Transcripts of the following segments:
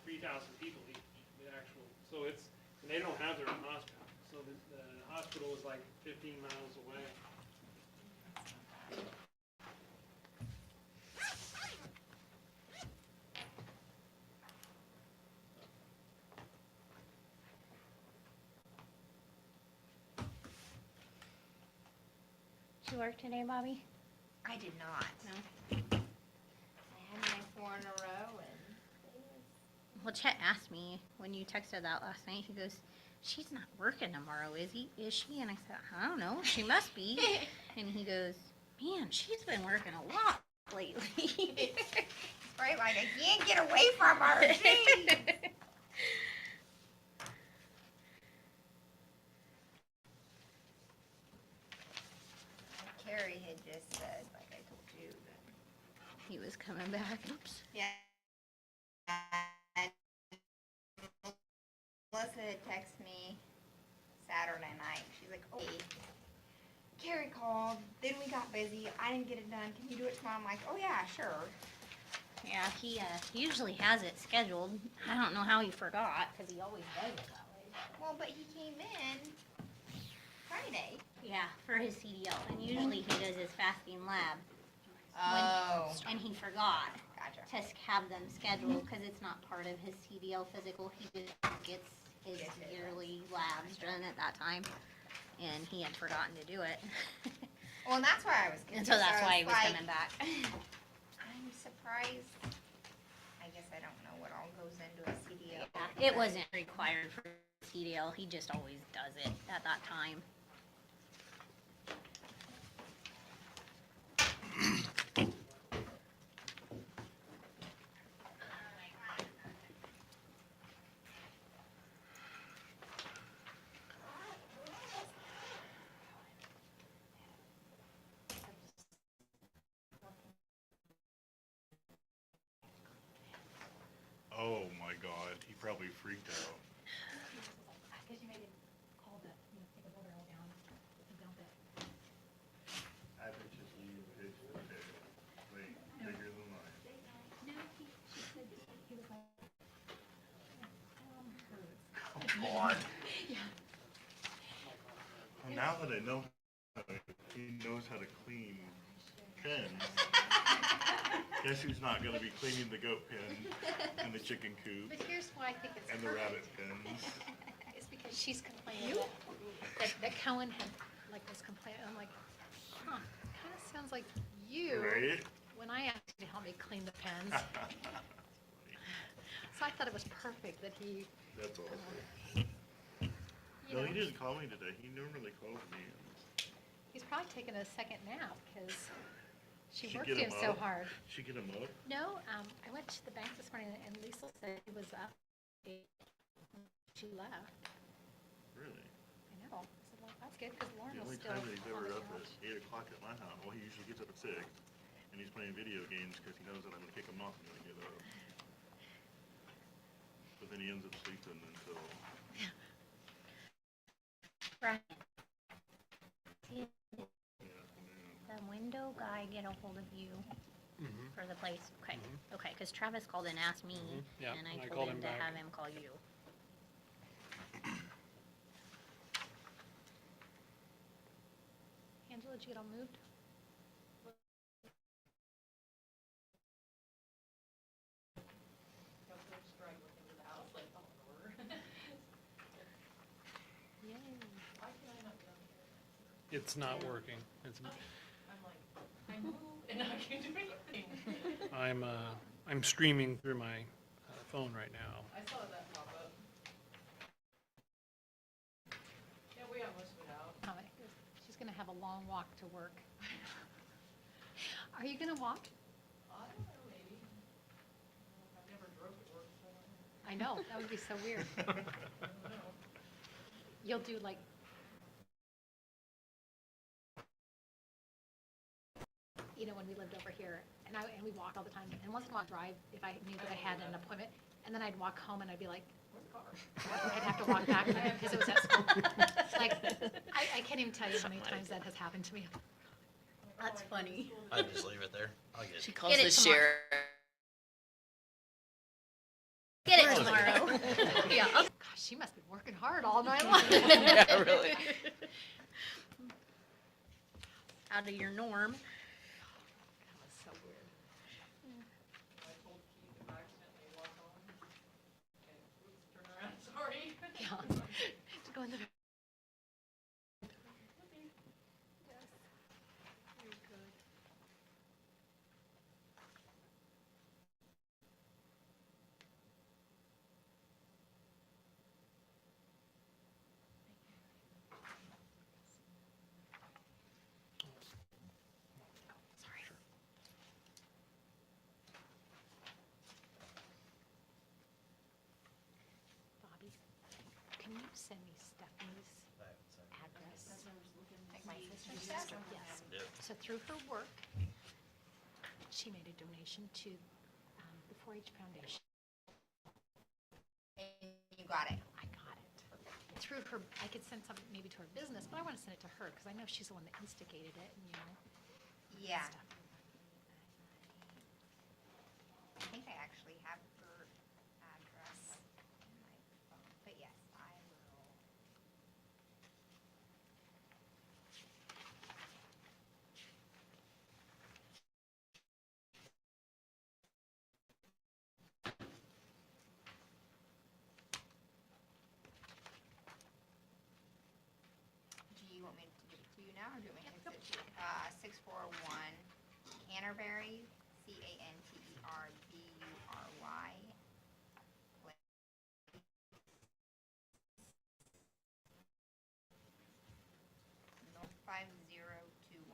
3,000 people, the actual, so it's, and they don't have their own hospital. So the hospital is like 15 miles away. Did you work today, Bobby? I did not. No. I had my 4 in a row and Well, Chet asked me when you texted that last night. He goes, "She's not working tomorrow, is she?" And I said, "I don't know. She must be." And he goes, "Man, she's been working a lot lately." it's right like I can't get away from her. Jeez. Carrie had just said, like I told you, that He was coming back. Oops. yeah. And Melissa had texted me Saturday night. She's like, "Oh, Carrie called. Then we got busy. I didn't get it done. Can you do it tomorrow?" I'm like, "Oh yeah, sure." Yeah, he usually has it scheduled. I don't know how he forgot because he always does it that way. Well, but he came in Friday. Yeah, for his CDL, and usually he does his fasting lab. Oh. And he forgot Gotcha. to have them scheduled because it's not part of his CDL physical. He just gets his yearly labs done at that time, and he had forgotten to do it. Well, and that's why I was And confused. so that's I why he was like, coming back. I'm surprised. I guess I don't know what all goes into a CDL. It wasn't required for CDL. He just always does it at that time. Oh my God, he probably freaked out. Because you made him call the, take the border all down and dump it. I bet you it's okay. Wait, bigger than mine. No, she said, he was like, hurts. Come on. Yeah. Well, now that I know he knows how to clean pens, guess who's not gonna be cleaning the goat pen and the chicken coop But here's why I think it's and the rabbit pens? It's because she's complaining that Cohen had, like, was complaining. I'm like, huh, kind of sounds like you Right? when I asked you to help me clean the pens. So I thought it was perfect that he, That's awesome. you No, know, he didn't call me today. He normally calls me. he's probably taking a second nap because she She worked get him him so up? hard. She get him up? No, I went to the bank this morning and Lisa said he was up. She left. Really? I know. I said, well, that's good because Lauren The was only still time that he's on ever the up at couch. 8 o'clock at my house, well, he usually gets up at 6, and he's playing video games because he knows that I'm gonna kick him off and gonna get up. But then he ends up sleeping until, Right. the afternoon. The window guy get a hold of you for the place? Okay, okay, because Travis called and asked me, Yeah, and and I I told called him him to back. have him call you. Angela, did you get all moved? Yay. It's not working. It's, I'm streaming through my phone right now. I saw that pop up. Yeah, we almost went out. Oh, she's gonna have a long walk to work. Are you gonna walk? I don't know, maybe. I've never drove to work, so I don't know. I know, that would be so weird. I don't know. You'll do like, you know, when we lived over here, and we walk all the time, and once in a while I'd drive if I knew that I had an appointment, and then I'd walk home and I'd be like, Where's the car? I'd have to walk back because it was at school. Like, I can't even tell you how many times that has happened to me. That's funny. I just leave it there. I'll get She it. calls Get the it tomorrow. sheriff Get it Really? tomorrow. Yeah. Gosh, she must be working hard all night long. Yeah, really. Out of your norm. That was so weird. I told Keith if I accidentally walk home, okay, oops, turn around, sorry. Yeah. To go in the. Yes. Very good. Sorry. Bobby, can you send me Stephanie's address? Like my sister's Your stuff? sister, yes. So through her work, she made a donation to the 4-H Foundation. And you got it. I got it. Through her, I could send something maybe to her business, but I want to send it to her because I know she's the one that instigated it and, Yeah. stuff. I think I actually have her address in my phone, but yes, I will. Do you want me to give it to you now, or do you want me to text it to you? 641 Canterbury, Canterbury. North 50211.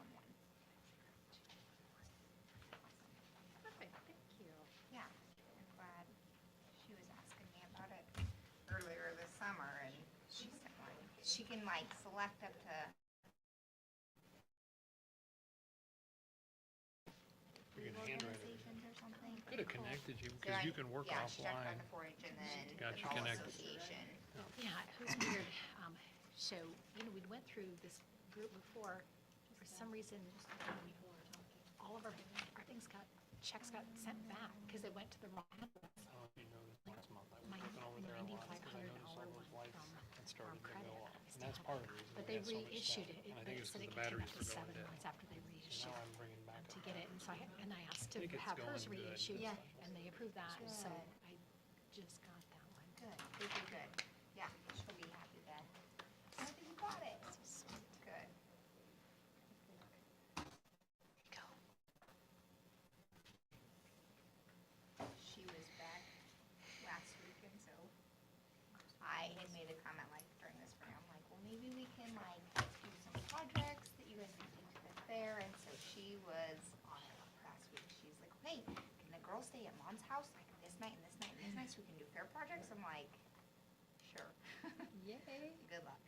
Perfect, thank you. Yeah, I'm glad she was asking me about it earlier this summer, and she sent one. She can like select up to. You can handwrite it. Organizations or something. Could have connected you, So because I- you can work yeah, she talked offline. about the 4-H and then Got the you Fall connected. Association. Yeah, it was weird. So, we went through this group before. For some reason, all of our things checks got sent back because they went to the wrong address. I don't know if you noticed last month, I was My looking over there a lot, because I noticed all $9,500 those lights from had started to credit. go I off. And still that's have part of the reason But we they had so much reissued stuff. it. And I But think it it's said because it the could take batteries up to were going 7 dead. months after they So reissued now I'm bringing back to up. get it. And so I asked to think it's have hers going good. reissued, Yeah. and they approved that. So Good. I just got that one. Good, good, good, good. Yeah, she'll be happy then. I think you got it. Good. Go. She was back last week, and so I had made a comment like during the spring, I'm like, well, maybe we can like do some projects that you guys can take to the fair, and so she was on it last week. She's like, hey, can the girls stay at Mom's house like this night and this night and this night so we can do fair projects? I'm like, sure. Yay. Good luck.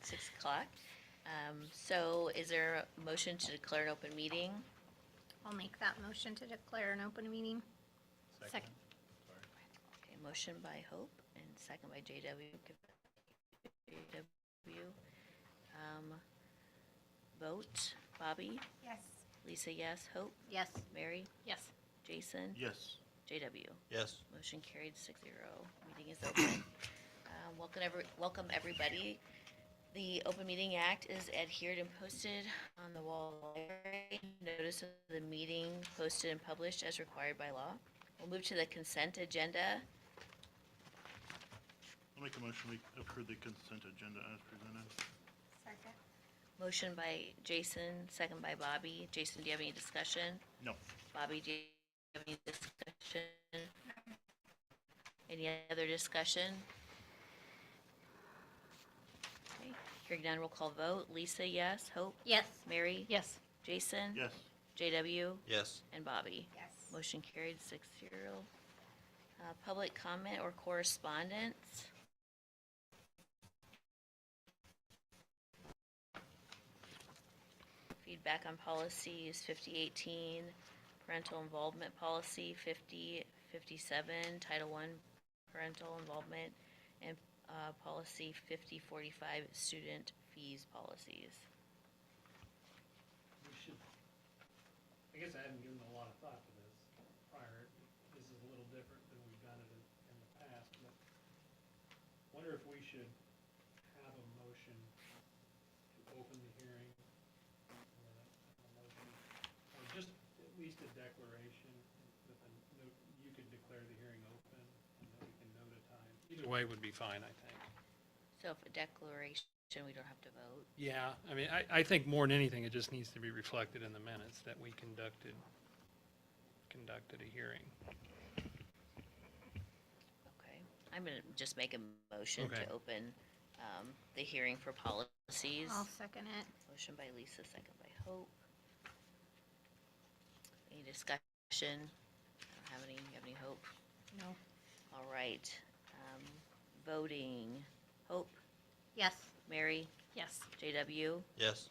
6 o'clock. So is there a motion to declare an open meeting? I'll make that motion to declare an open meeting. Second. Okay, motion by Hope and second by JW. Vote, Bobby, Yes. Lisa, yes, Hope, Yes. Mary, Yes. Jason, Yes. JW. Yes. Motion carried 6-0. Meeting is open. Welcome everybody. The Open Meeting Act is adhered and posted on the wall of the library. Notice of the meeting posted and published as required by law. We'll move to the consent agenda. I'll make a motion, we approve the consent agenda as presented. Second. Motion by Jason, second by Bobby. Jason, do you have any discussion? No. Bobby, do you have any discussion? Any other discussion? Okay, hearing none, roll call vote. Lisa, yes. Hope? Yes. Mary? Yes. Jason? Yes. JW? Yes. And Bobby? Yes. Motion carried 6-0. Public comment or correspondence? Feedback on policies 5018, parental involvement policy 5057, Title I parental involvement, and policy 5045, student fees policies. We should, I guess I hadn't given a lot of thought to this prior. This is a little different than we've done it in the past, but wonder if we should have a motion to open the hearing, and then a motion, or just at least a declaration with a note, you could declare the hearing open, and then we can note a time. Either way would be fine, I think. So if a declaration, we don't have to vote. Yeah, I mean, I think more than anything, it just needs to be reflected in the minutes that we conducted a hearing. Okay, I'm gonna just make a motion Okay. to open the hearing for policies. I'll second it. Motion by Lisa, second by Hope. Any discussion? I don't have any. You have any, Hope? No. All right. Voting. Hope, Yes. Mary, Yes. JW, Yes.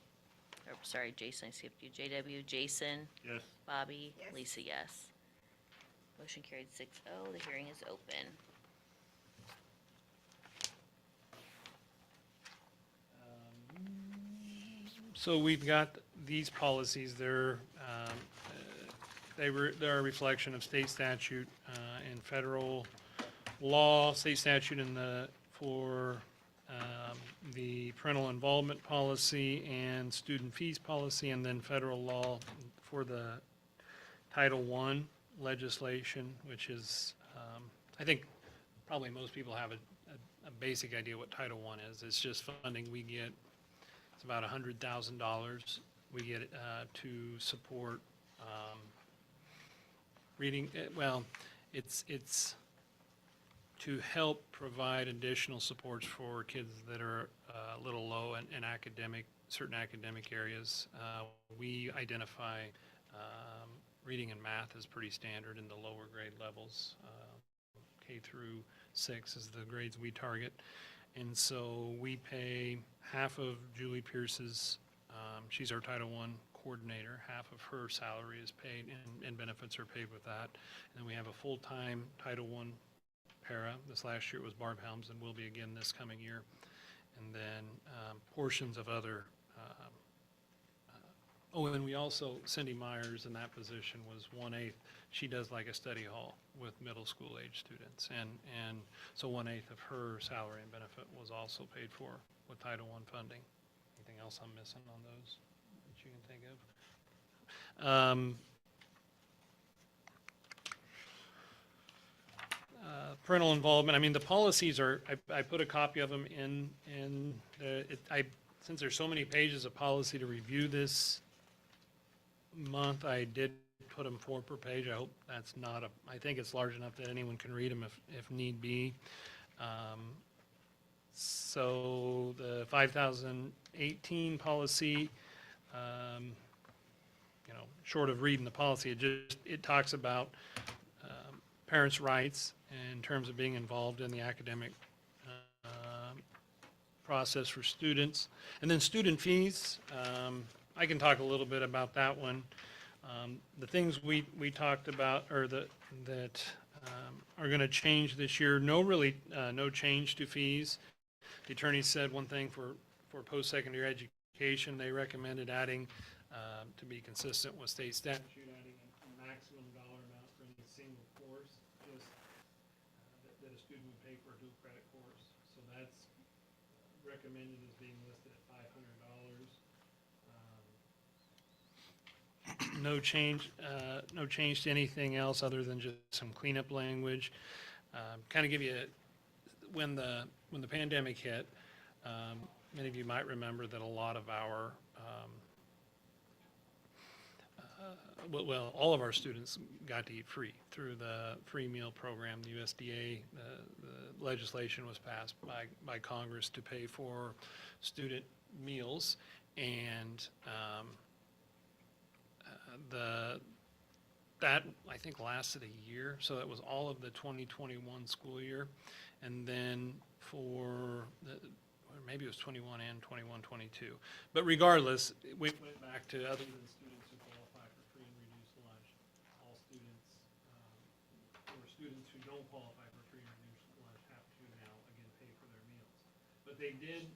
or sorry, Jason, I skipped you. JW, Jason, Yes. Bobby, Yes. Lisa, yes. Motion carried 6-0. The hearing is open. So we've got these policies, they're a reflection of state statute and federal law, state statute for the parental involvement policy and student fees policy, and then federal law for the Title I legislation, which is, I think probably most people have a basic idea what Title I is. It's just funding we get. It's about $100,000 we get to support reading. Well, it's to help provide additional supports for kids that are a little low in certain academic areas. We identify reading and math as pretty standard in the lower grade levels. K through 6 is the grades we target. And so we pay half of Julie Pierce's, she's our Title I coordinator, half of her salary is paid and benefits are paid with that. And then we have a full-time Title I para. This last year it was Barb Helms and will be again this coming year. And then portions of other, and we also, Cindy Myers in that position was 1/8. She does like a study hall with middle school age students. And so 1/8 of her salary and benefit was also paid for with Title I funding. Anything else I'm missing on those that you can think of? Parental involvement, I mean, the policies are, I put a copy of them in since there's so many pages of policy to review this month, I did put them 4 per page. I hope that's not I think it's large enough that anyone can read them if need be. So the 5018 policy, short of reading the policy, it talks about parents' rights in terms of being involved in the academic process for students. And then student fees, I can talk a little bit about that one. The things we talked about, or that are going to change this year, no change to fees. The attorney said one thing for post-secondary education, they recommended adding, to be consistent with state statute, adding a maximum dollar amount for any single course, just that a student would pay for a dual credit course. So that's recommended as being listed at $500. No change to anything else other than just some cleanup language. Kind of give you, when the pandemic hit, many of you might remember that a lot of our, all of our students got to eat free through the free meal program. The USDA, the legislation was passed by Congress to pay for student meals, and that I think lasted a year, so that was all of the 2021 school year. And then or maybe it was 21 and 22. But regardless, we went back to other than students who qualify for free and reduced lunch, all students, or students who don't qualify for free and reduced lunch have to now again pay for their meals. But they did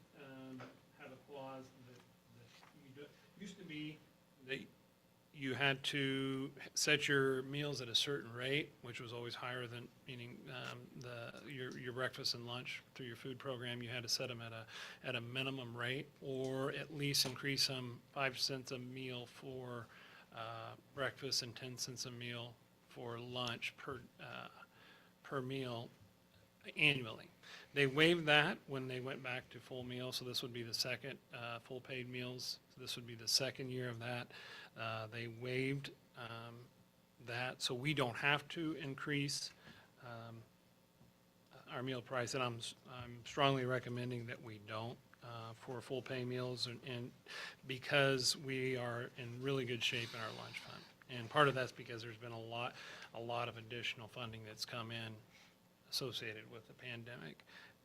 have a clause that used to be that you had to set your meals at a certain rate, which was always higher than, meaning your breakfast and lunch through your food program, you had to set them at a minimum rate, or at least increase them 5 cents a meal for breakfast and 10 cents a meal for lunch per meal annually. They waived that when they went back to full meals, so this would be the second full paid meals. So this would be the second year of that. They waived that, so we don't have to increase our meal price, and I'm strongly recommending that we don't for full pay meals, and because we are in really good shape in our lunch fund. And part of that's because there's been a lot of additional funding that's come in associated with the pandemic,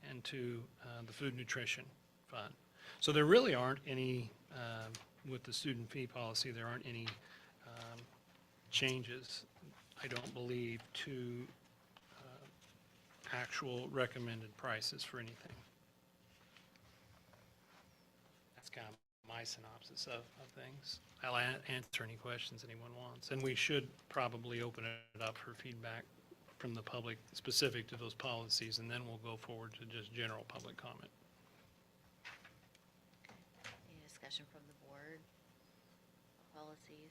and to the food nutrition fund. So there really aren't any, with the student fee policy, there aren't any changes, I don't believe, to actual recommended prices for anything. That's kind of my synopsis of things. I'll answer any questions anyone wants, and we should probably open it up for feedback from the public specific to those policies, and then we'll go forward to just general public comment. Any discussion from the board? Policies?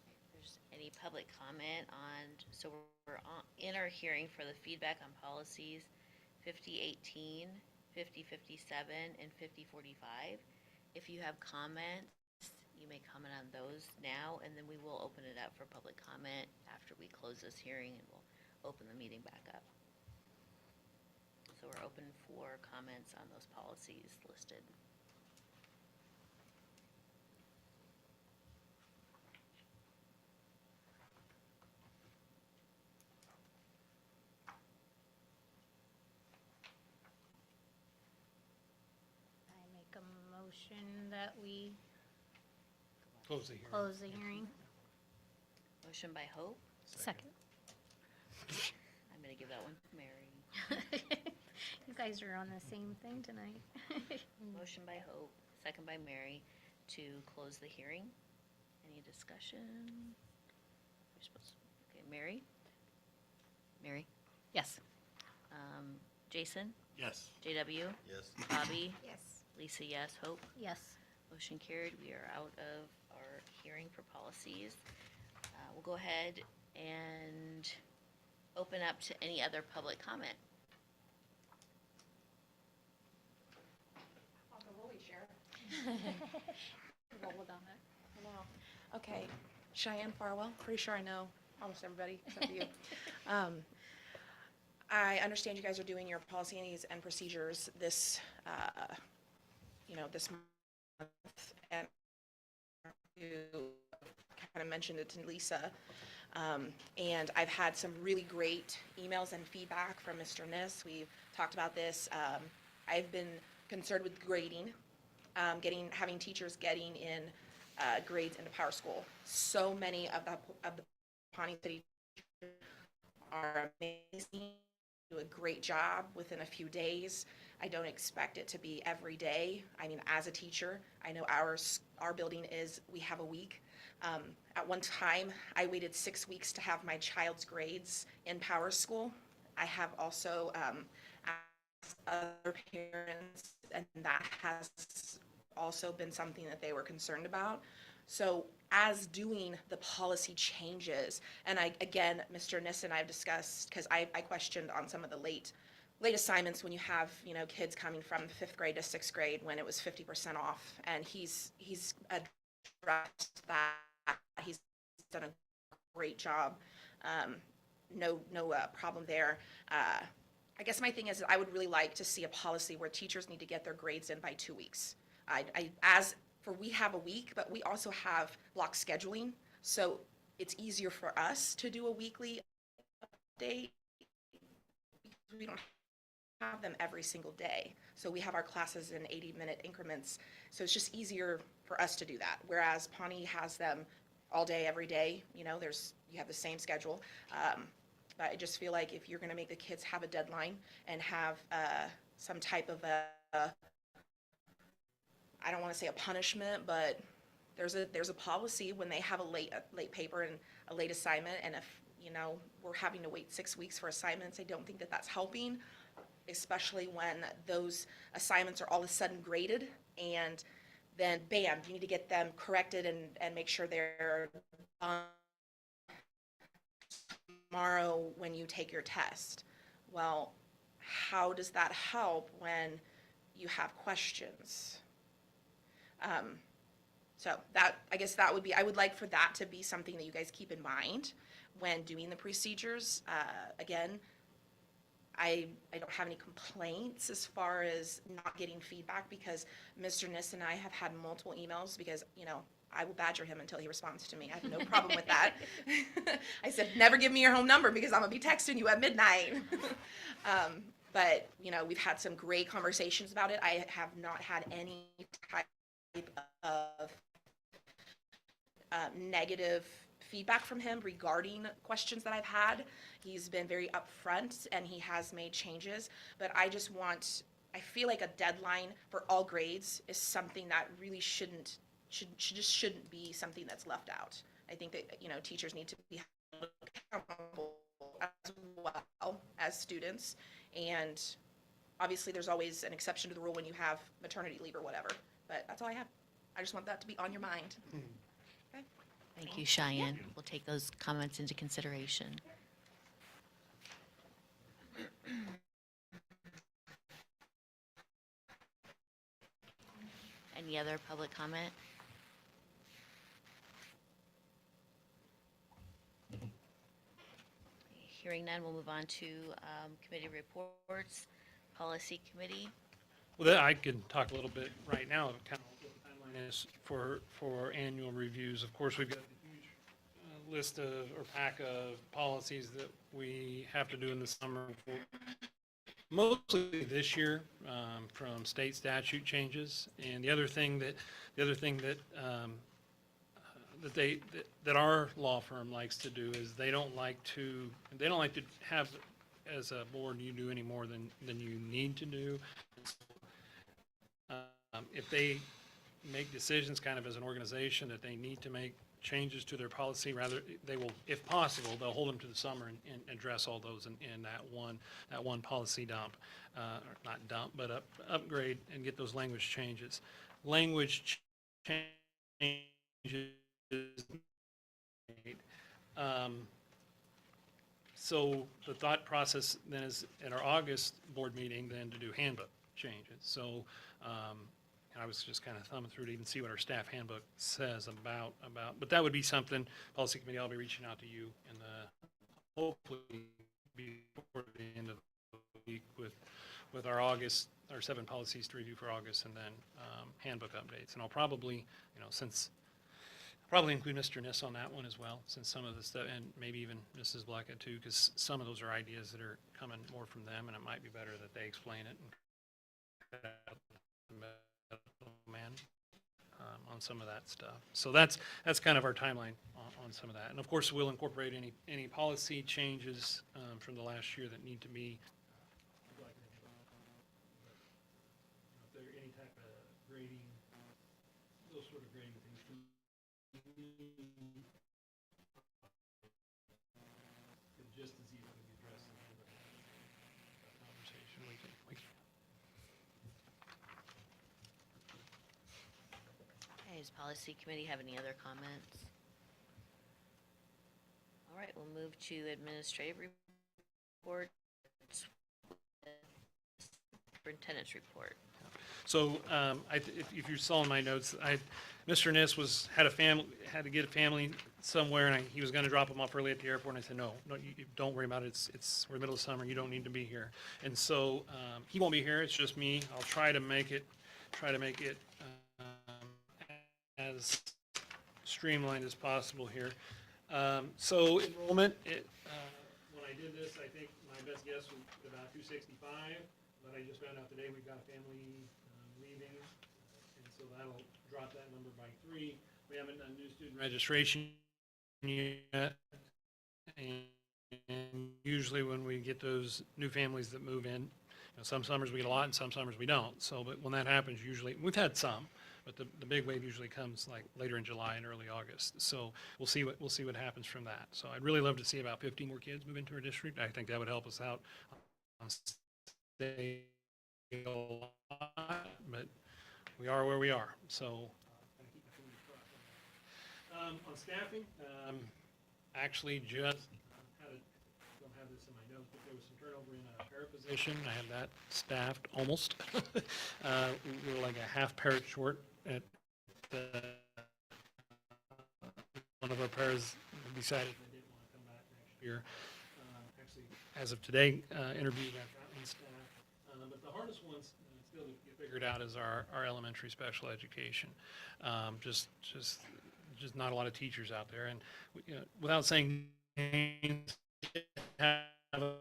If there's any public comment on, so we're in our hearing for the feedback on policies 5018, 5057, and 5045. If you have comments, you may comment on those now, and then we will open it up for public comment after we close this hearing, and we'll open the meeting back up. So we're open for comments on those policies listed. I make a motion that we Close the hearing. close the hearing. Motion by Hope. Second. I'm gonna give that one to Mary. You guys are on the same thing tonight. Motion by Hope, second by Mary, to close the hearing. Any discussion? We're supposed to- Okay, Mary? Mary? Yes. Jason? Yes. JW? Yes. Bobby? Yes. Lisa, yes. Hope? Yes. Motion carried. We are out of our hearing for policies. We'll go ahead and open up to any other public comment. Holy share. Roll it on it. I know. Okay, Cheyenne Farwell, pretty sure I know almost everybody except for you. I understand you guys are doing your policies and procedures this, this month, and you kind of mentioned it to Lisa. And I've had some really great emails and feedback from Mr. Niss. We've talked about this. I've been concerned with grading, having teachers getting in grades into Power School. So many of the Pawnee City teachers are amazing, do a great job within a few days. I don't expect it to be every day. I mean, as a teacher, I know our building we have a week. At one time, I waited 6 weeks to have my child's grades in Power School. I have also asked other parents, and that has also been something that they were concerned about. So as doing the policy changes, and again, Mr. Niss and I have discussed, because I questioned on some of the late assignments when you have, kids coming from 5th grade to 6th grade when it was 50% off, and he's addressed that. He's done a great job. No problem there. I guess my thing is I would really like to see a policy where teachers need to get their grades in by 2 weeks. We have a week, but we also have block scheduling, so it's easier for us to do a weekly update because we don't have them every single day. So we have our classes in 80-minute increments, so it's just easier for us to do that. Whereas Pawnee has them all day, every day. You have the same schedule. But I just feel like if you're going to make the kids have a deadline and have some type of I don't want to say a punishment, but there's a policy when they have a late paper and a late assignment, and if we're having to wait 6 weeks for assignments, I don't think that that's helping, especially when those assignments are all of a sudden graded, and then bam, you need to get them corrected and make sure they're done tomorrow when you take your test. Well, how does that help when you have questions? So I guess that would be, I would like for that to be something that you guys keep in mind when doing the procedures. Again, I don't have any complaints as far as not getting feedback, because Mr. Niss and I have had multiple emails, because, I will badger him until he responds to me. I have no problem with that. I said, never give me your home number because I'm gonna be texting you at midnight. But, we've had some great conversations about it. I have not had any type of negative feedback from him regarding questions that I've had. He's been very upfront and he has made changes, but I feel like a deadline for all grades is something that really shouldn't be something that's left out. I think that, teachers need to be held accountable as well as students, and obviously there's always an exception to the rule when you have maternity leave or whatever, but that's all I have. I just want that to be on your mind. Okay? Thank you, Cheyenne. We'll take those comments into consideration. Any other public comment? Hearing none, we'll move on to committee reports. Policy Committee. Well, I can talk a little bit right now of kind of what the timeline is for annual reviews. Of course, we've got a huge list of, or pack of policies that we have to do in the summer, mostly this year, from state statute changes. And the other thing that that our law firm likes to do is they don't like to have, as a board, you do any more than you need to do. If they make decisions kind of as an organization that they need to make changes to their policy, they will, if possible, they'll hold them to the summer and address all those in that one policy dump, or not dump, but upgrade and get those language changes. Language changes. So the thought process then is at our August board meeting then to do handbook changes. So I was just kind of thumbing through to even see what our staff handbook says about, but that would be something, Policy Committee, I'll be reaching out to you in hopefully before the end of the week with our 7 policies to review for August, and then handbook updates. And I'll probably, since probably include Mr. Niss on that one as well, since some of the stuff, and maybe even Mrs. Blackett too, because some of those are ideas that are coming more from them, and it might be better that they explain it and cut out the middleman on some of that stuff. So that's kind of our timeline on some of that. And of course, we'll incorporate any policy changes from the last year that need to be. If there are any type of grading, those sort of grading things. Could just as easily be addressed in the conversation. We can. Okay, does policy committee have any other comments? All right, we'll move to administrative report. Superintendent's report. So, if you saw in my notes, Mr. Niss had to get a family somewhere, and he was gonna drop him off early at the airport, and I said, no, you don't worry about it, we're in the middle of summer, you don't need to be here. And so, he won't be here, it's just me, I'll try to make it as streamlined as possible here. So enrollment, when I did this, I think my best guess was about 265, but I just found out today we've got a family leaving, and so that'll drop that number by 3. We haven't done new student registration yet, and usually when we get those new families that move in, some summers we get a lot and some summers we don't. So, but when that happens, usually, we've had some, but the big wave usually comes like later in July and early August. So we'll see what happens from that. So I'd really love to see about 50 more kids move into our district. I think that would help us out on state a lot, but we are where we are. So on staffing, actually just don't have this in my notes, but there was some turnover in a para position. I have that staffed almost. We were like a half para short at one of our paras decided they didn't want to come back next year. Actually, as of today, interviewed that one staff. But the hardest ones still to get figured out is our elementary special education. Just not a lot of teachers out there, and without saying names, have a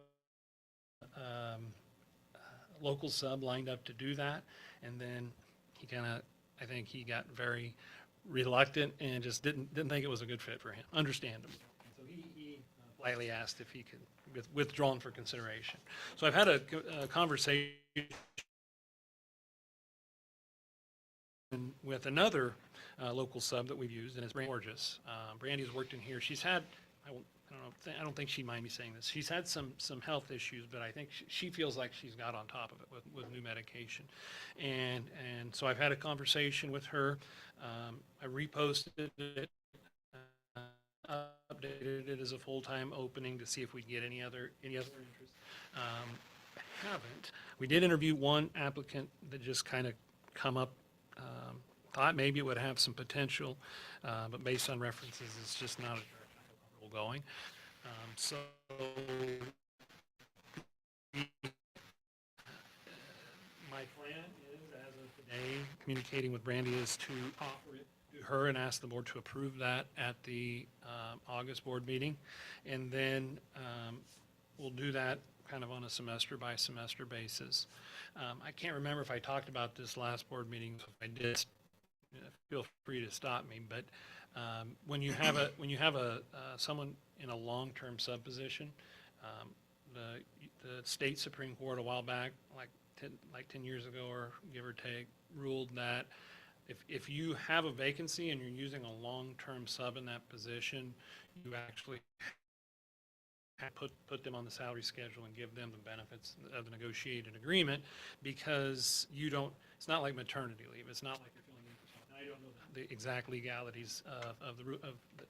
local sub lined up to do that, and then I think he got very reluctant and just didn't think it was a good fit for him, understandably. So he politely asked if he could withdrawn for consideration. So I've had a conversation with another local sub that we've used, and it's Brandy Borges. Brandy's worked in here. She's had, I don't think she'd mind me saying this. She's had some health issues, but I think she feels like she's got on top of it with new medication. And so I've had a conversation with her. I reposted it, updated it as a full-time opening to see if we can get any other interest. Haven't. We did interview one applicant that just kind of come up. Thought maybe it would have some potential, but based on references, it's just not a direction I'm comfortable going. So my plan is, as of today, communicating with Brandy, is to offer it to her and ask the board to approve that at the August board meeting. And then we'll do that kind of on a semester by semester basis. I can't remember if I talked about this last board meeting. So if I did, feel free to stop me. But when you have someone in a long-term sub position, the state Supreme Court a while back, like 10 years ago or give or take, ruled that if you have a vacancy and you're using a long-term sub in that position, you actually put them on the salary schedule and give them the benefits of the negotiated agreement, because it's not like maternity leave. It's not like you're filling in for something. I don't know the exact legalities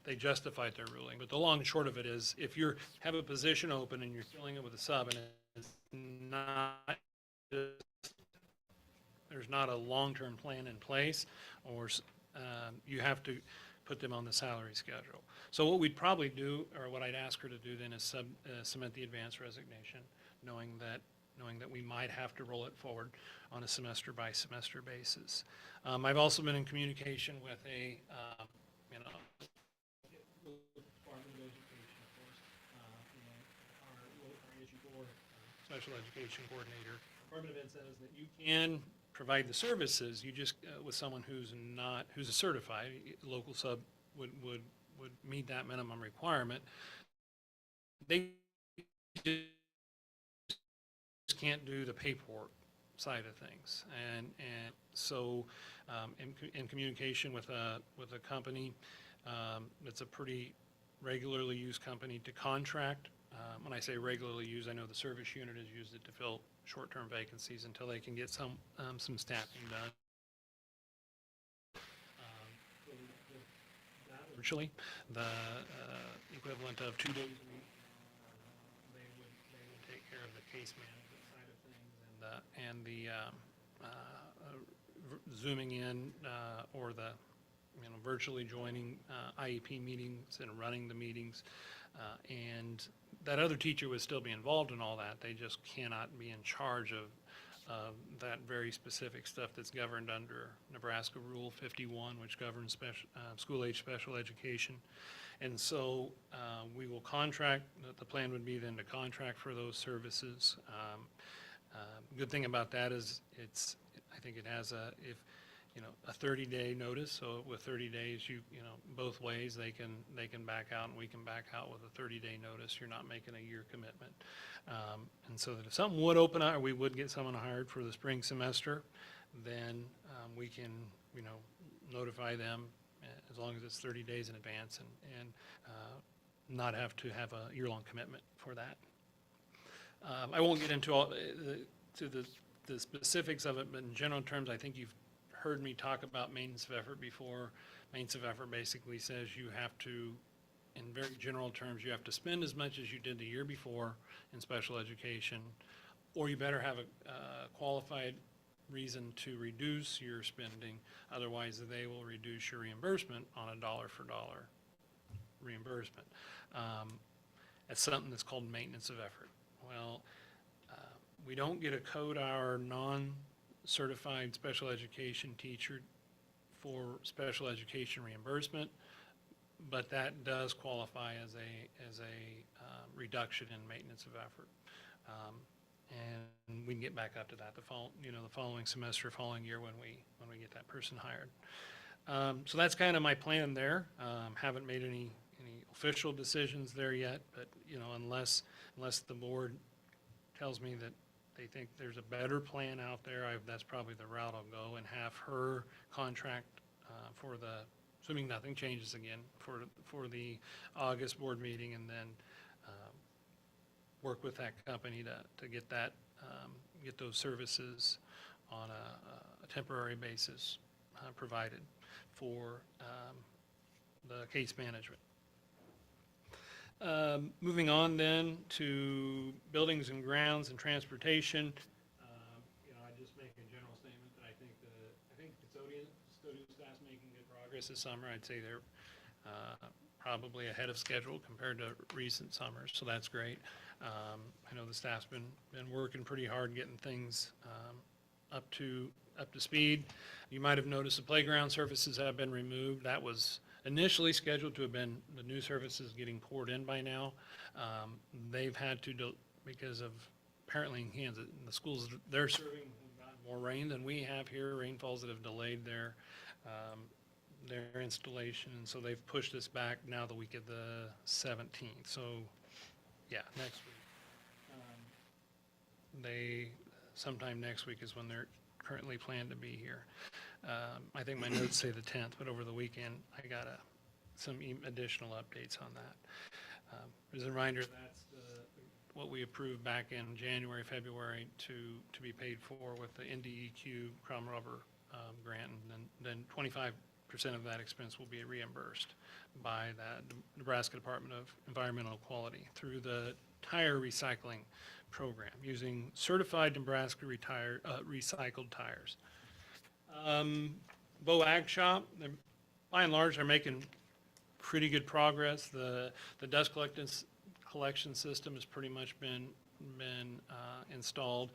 they justified their ruling, but the long and short of it is, if you have a position open and you're filling it with a sub and it's not there's not a long-term plan in place, or you have to put them on the salary schedule. So what we'd probably do, or what I'd ask her to do then, is submit the advance resignation, knowing that we might have to roll it forward on a semester by semester basis. I've also been in communication with a special education coordinator. Department of Ed says that you can provide the services, you just, with someone who's not, who's a certified, local sub would meet that minimum requirement. They just can't do the paperwork side of things. And so, in communication with a company, it's a pretty regularly used company to contract. When I say regularly used, I know the service unit has used it to fill short-term vacancies until they can get some staffing done. Virtually, the equivalent of 2 days a week, they would take care of the case management side of things and the zooming in or the virtually joining IEP meetings and running the meetings. And that other teacher would still be involved in all that. They just cannot be in charge of that very specific stuff that's governed under Nebraska Rule 51, which governs school-age special education. And so we will contract, the plan would be then to contract for those services. Good thing about that is I think it has a 30-day notice. So with 30 days, both ways, they can back out and we can back out with a 30-day notice. You're not making a year commitment. And so that if something would open up, or we would get someone hired for the spring semester, then we can, notify them as long as it's 30 days in advance and not have to have a year-long commitment for that. I won't get into all the specifics of it, but in general terms, I think you've heard me talk about maintenance of effort before. Maintenance of effort basically says you have to, in very general terms, you have to spend as much as you did the year before in special education, or you better have a qualified reason to reduce your spending. Otherwise, they will reduce your reimbursement on a dollar-for-dollar reimbursement. It's something that's called maintenance of effort. Well, we don't get a code hour non-certified special education teacher for special education reimbursement, but that does qualify as a reduction in maintenance of effort. And we can get back up to that the following semester, following year when we get that person hired. So that's kind of my plan there. Haven't made any official decisions there yet, but unless the board tells me that they think there's a better plan out there, that's probably the route I'll go and have her contract for assuming nothing changes again, for the August board meeting, and then work with that company to get get those services on a temporary basis provided for the case management. Moving on then to buildings and grounds and transportation. I just make a general statement that I think custodial staff's making good progress this summer. I'd say they're probably ahead of schedule compared to recent summers, so that's great. I know the staff's been working pretty hard getting things up to speed. You might have noticed the playground surfaces have been removed. That was initially scheduled to have been the new surfaces getting poured in by now. They've had to, because of apparently in Kansas, the schools they're serving have gotten more rain than we have here, rainfalls that have delayed their installation, and so they've pushed this back now the week of the 17th. So, yeah, next week. Sometime next week is when they're currently planned to be here. I think my notes say the 10th, but over the weekend I got some additional updates on that. As a reminder, that's what we approved back in January, February to be paid for with the NDEQ Crum Rubber grant, and then 25% of that expense will be reimbursed by the Nebraska Department of Environmental Quality through the tire recycling program using certified Nebraska recycled tires. Bow Ag Shop, by and large, they're making pretty good progress. The dust collection system has pretty much been installed.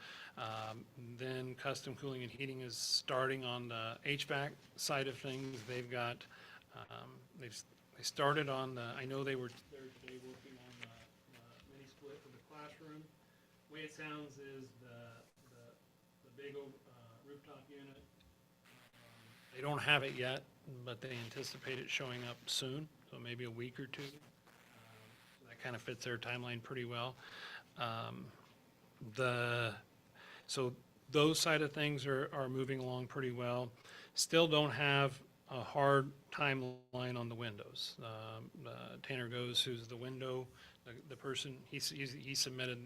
Then custom cooling and heating is starting on the HVAC side of things. They've got they started on the, I know they were there today working on the mini split for the classroom. way it sounds is the big rooftop unit. They don't have it yet, but they anticipate it showing up soon, so maybe a week or two. So that kind of fits their timeline pretty well. So those side of things are moving along pretty well. Still don't have a hard timeline on the windows. Tanner Goes, who's the window, the person, he submitted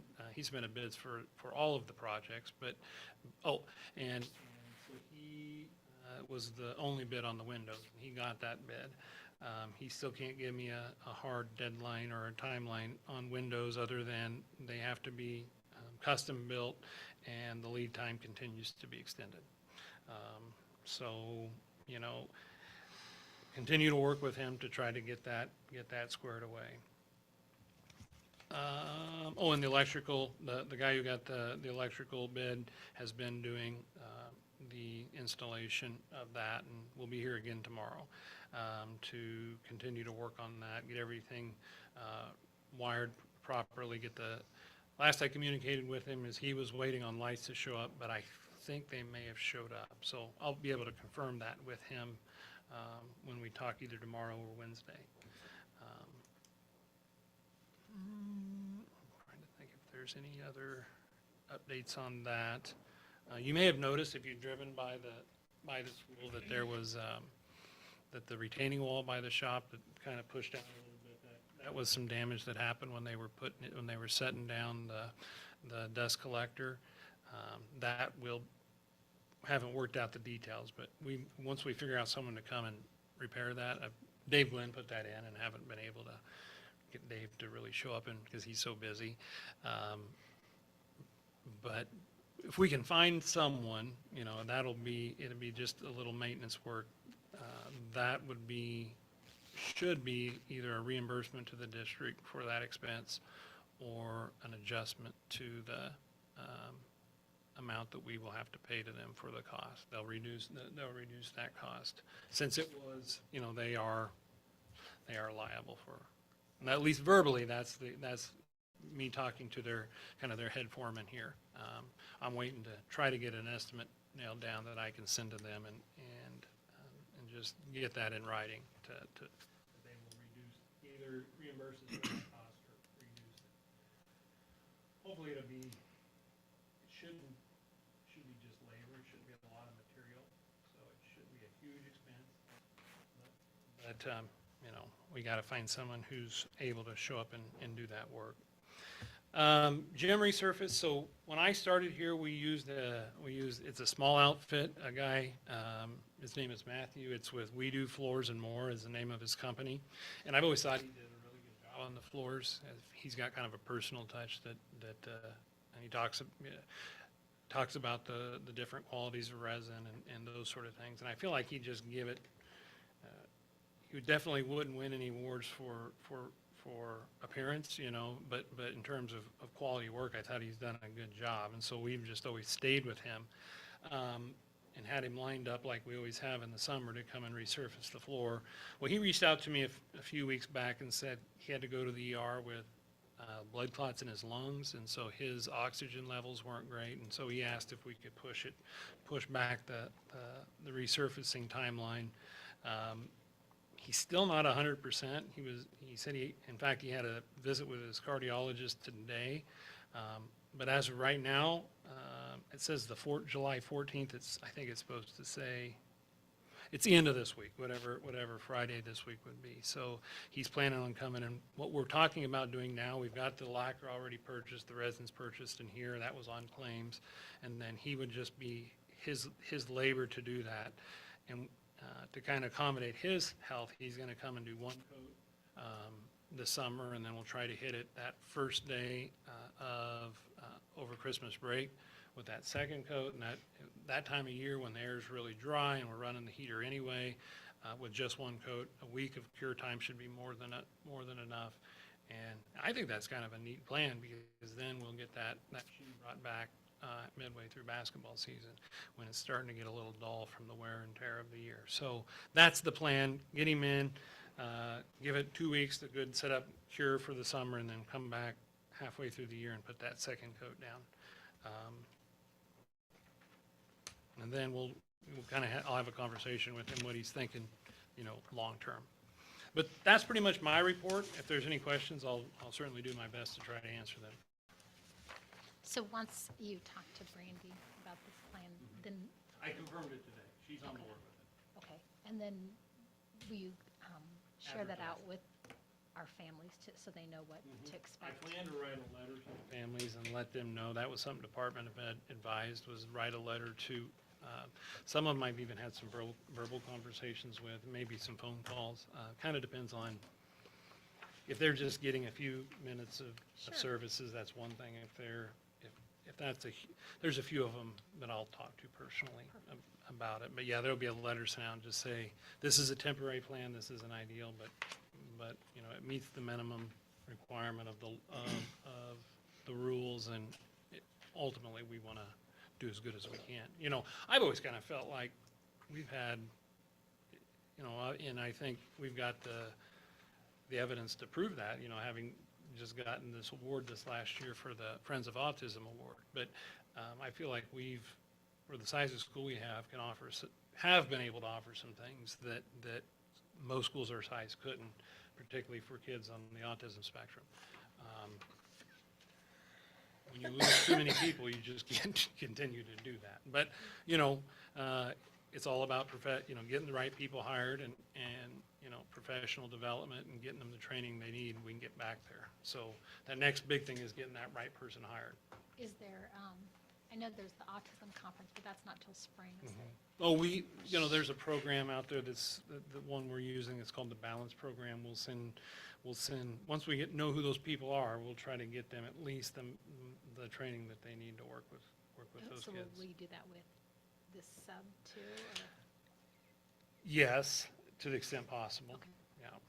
bids for all of the projects, but, and so he was the only bid on the windows. He got that bid. He still can't give me a hard deadline or a timeline on windows other than they have to be custom built and the lead time continues to be extended. So, you know, continue to work with him to try to get that squared away. And the electrical, the guy who got the electrical bid has been doing the installation of that, and we'll be here again tomorrow to continue to work on that, get everything wired properly, last I communicated with him is he was waiting on lights to show up, but I think they may have showed up. So I'll be able to confirm that with him when we talk either tomorrow or Wednesday. I'm trying to think if there's any other updates on that. You may have noticed if you've driven by the school that there was that the retaining wall by the shop that kind of pushed out a little bit. That was some damage that happened when they were setting down the dust collector. That haven't worked out the details, but once we figure out someone to come and repair that, Dave Glenn put that in and haven't been able to get Dave to really show up because he's so busy. But if we can find someone, you know, it'll be just a little maintenance work. That should be either a reimbursement to the district for that expense or an adjustment to the amount that we will have to pay to them for the cost. They'll reduce that cost since it was, you know, they are liable for, and at least verbally, that's me talking to their head foreman here. I'm waiting to try to get an estimate nailed down that I can send to them and just get that in writing to they will reduce, either reimburse us for that cost or reduce it. Hopefully it shouldn't be just labor, it shouldn't be a lot of material, so it shouldn't be a huge expense. But you know, we gotta find someone who's able to show up and do that work. Gym resurface, so when I started here, it's a small outfit, a guy, his name is Matthew, it's with We Do Floors and More is the name of his company. And I've always thought he did a really good job on the floors. He's got kind of a personal touch that and he talks about the different qualities of resin and those sort of things. And I feel like he'd just give it, he definitely wouldn't win any awards for appearance, you know, but in terms of quality work, I thought he's done a good job. And so we've just always stayed with him and had him lined up like we always have in the summer to come and resurface the floor. Well, he reached out to me a few weeks back and said he had to go to the ER with blood clots in his lungs, and so his oxygen levels weren't great. And so he asked if we could push back the resurfacing timeline. He's still not 100%. He said in fact, he had a visit with his cardiologist today. But as of right now, it says July 14th. I think it's supposed to say, it's the end of this week, whatever Friday this week would be. So he's planning on coming, and what we're talking about doing now, we've got the lacquer already purchased, the resin's purchased in here, that was on claims, and then he would just be his labor to do that. And to kind of accommodate his health, he's going to come and do one coat this summer, and then we'll try to hit it that first day of over Christmas break with that second coat. And that time of year when the air is really dry and we're running the heater anyway, with just one coat, a week of cure time should be more than enough. And I think that's kind of a neat plan, because then we'll get that machine brought back midway through basketball season when it's starting to get a little dull from the wear and tear of the year. So that's the plan. Get him in, give it 2 weeks, the good setup cure for the summer, and then come back, halfway through the year and put that second coat down. And then we'll kind of, I'll have a conversation with him, what he's thinking, long-term. But that's pretty much my report. If there's any questions, I'll certainly do my best to try to answer them. So once you talk to Brandy about this plan, then, I confirmed it today. She's on Okay. board with it. okay, and then will you share that out Advertise. with our families so they know what to I expect? plan to write a letter to the families and let them know. That was something Department of Ed advised, was write a letter to, some of them I've even had some verbal conversations with, maybe some phone calls. Kind of depends on, if they're just getting a few minutes of Sure. services, that's one thing. If that's there's a few of them that I'll talk to personally about it. But yeah, there'll be a letter sent out, just say, this is a temporary plan, this isn't ideal, but it meets the minimum requirement of the rules, and ultimately, we want to do as good as we can. I've always kind of felt like we've had, and I think we've got the evidence to prove that, having just gotten this award this last year for the Friends of Autism Award. But I feel like for the size of school we have been able to offer some things that most schools our size couldn't, particularly for kids on the autism spectrum. When you lose too many people, you just can't continue to do that. But, it's all about getting the right people hired and professional development and getting them the training they need, and we can get back there. So that next big thing is getting that right person hired. Is there, I know there's the autism conference, but that's not till spring, is it? Oh, there's a program out there that's the one we're using. It's called the Balance Program. We'll send, once we know who those people are, we'll try to get them at least the training that they need to work with those So kids. will we do that with this sub too, or? Yes, to the extent possible. Okay. Yeah.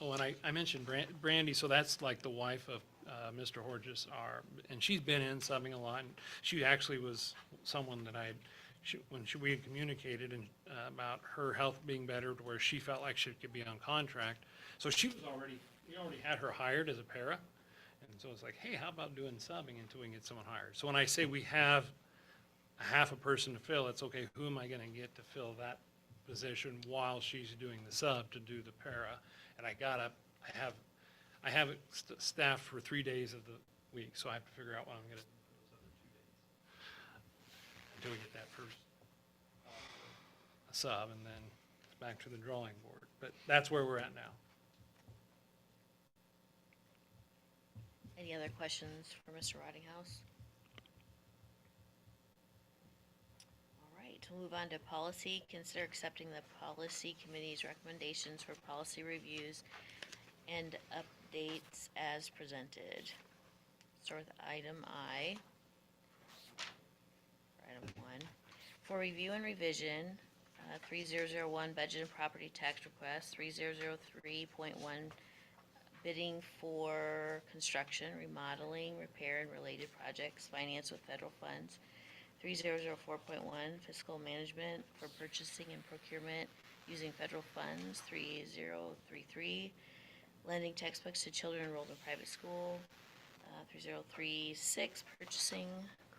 Oh, and I mentioned Brandy, so that's like the wife of Mr. Horges, and she's been in subbing a lot. And she actually was someone that we had communicated about her health being better to where she felt like she could be on contract. So we already had her hired as a para. And so it's like, hey, how about doing subbing until we can get someone hired? So when I say we have a half a person to fill, it's okay, who am I going to get to fill that position while she's doing the sub to do the para? And I have it staffed for 3 days of the week, so I have to figure out what I'm going to do for those other 2 days until we get that first sub, and then it's back to the drawing board. But that's where we're at now. Any other questions for Mr. Rottinghouse? All right, we'll move on to policy. Consider accepting the policy committee's recommendations for policy reviews and updates as presented. Start with item I. Item 1. For review and revision, 3001 budget and property tax request, 3003.1 bidding for construction, remodeling, repair, and related projects financed with federal funds. 3004.1 fiscal management for purchasing and procurement using federal funds. 3033 lending textbooks to children enrolled in private school. 3036 purchasing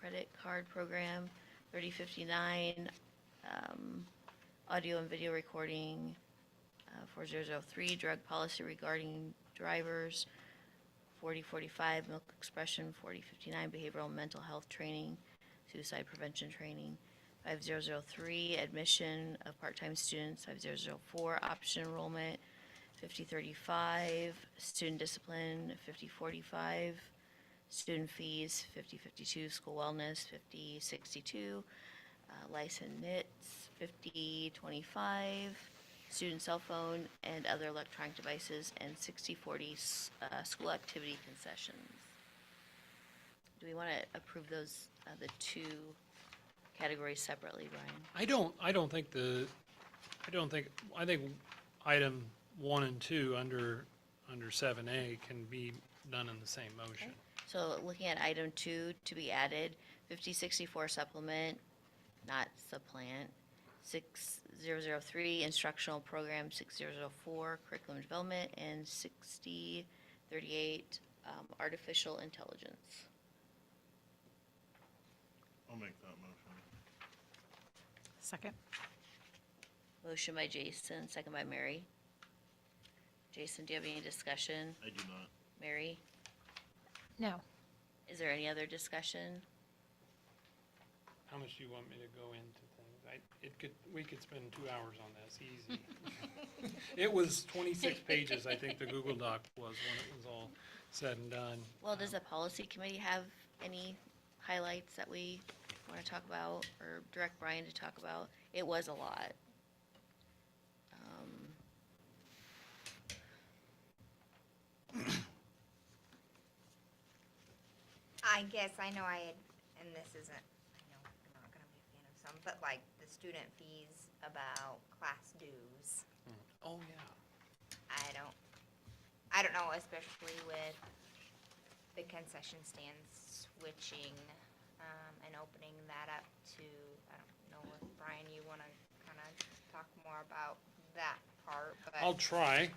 credit card program. 3059 audio and video recording. 4003 drug policy regarding drivers. 4045 milk expression. 4059 behavioral and mental health training, suicide prevention training. 5003 admission of part-time students. 5004 option enrollment. 5035 student discipline. 5045 student fees. 5052 school wellness. 5062 licensed NITs. 5025 student cell phone and other electronic devices, and 6040 school activity concessions. Do we want to approve those, the two categories separately, Brian? I think item 1 and 2 under 7A can be done in the same motion. So looking at item 2 to be added, 5064 supplement, not supplant. 6003, instructional program 6004, curriculum development, and 6038, artificial intelligence. I'll make that motion. Second. Motion by Jason, second by Mary. Jason, do you have any discussion? I do not. Mary, No. is there any other discussion? How much do you want me to go into things? We could spend 2 hours on this, easy. It was 26 pages, I think the Google Doc was when it was all said and done. Well, does the policy committee have any highlights that we want to talk about or direct Brian to talk about? It was a lot. I guess I know I had, and this isn't, I know I'm not gonna be a fan of some, but like the student fees about class dues. Oh, yeah. I don't know, especially with the concession stands switching, and opening that up to, I don't know if Brian, you wanna kinda talk more about that part, but. I'll try.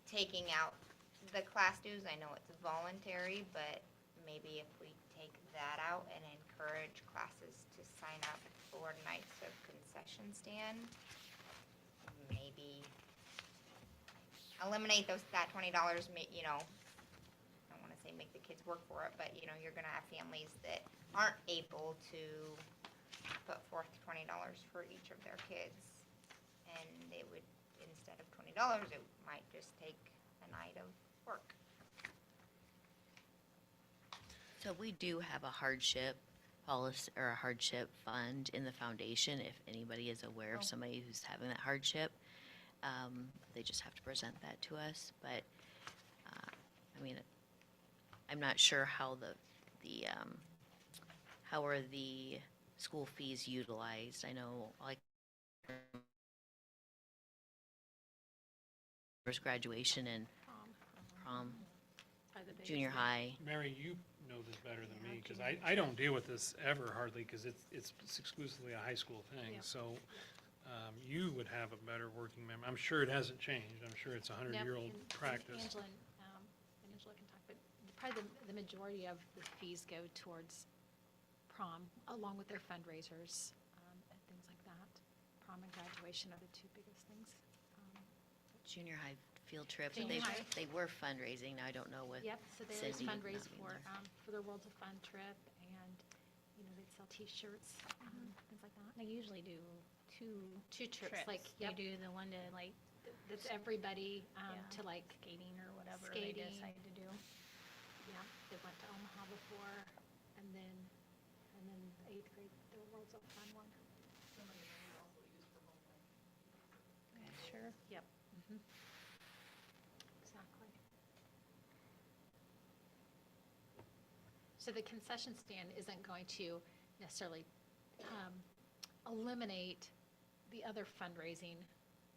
Taking out the class dues, I know it's voluntary, but maybe if we take that out and encourage classes to sign up for nights of concession stand, maybe eliminate that $20, you know, I don't wanna say make the kids work for it, but you know, you're gonna have families that aren't able to put forth $20 for each of their kids. And it would, instead of $20, it might just take a night of work. So we do have a hardship policy or a hardship fund in the foundation. If anybody is aware of somebody who's having that hardship, they just have to present that to us. But I mean, I'm not sure how how are the school fees utilized. I know like there's graduation and prom, junior high. Mary, you know this better than me, because I don't deal with this ever hardly, because it's exclusively a high school thing. Yep. So you would have a better working memory. I'm sure it hasn't changed. I'm sure it's a 100-year-old practice. Angela can talk, but probably the majority of the fees go towards prom, along with their fundraisers, and things like that. Prom and graduation are the two biggest things. Junior high field trip. Junior high. They were fundraising. Now I don't know what. Yep, so they always Cindy fundraise not being for their Worlds of Fun trip, and, you know, they'd sell T-shirts, things like that. They usually do two trips. like, They yep. do the one to like That's everybody, Yeah. to like, skating or whatever they Skating. decide to do. yeah, they went to Omaha before, and then 8th grade, the Worlds of Fun one. Some of the money also used for homeland. Sure. Yep. Exactly. So the concession stand isn't going to necessarily eliminate the other fundraising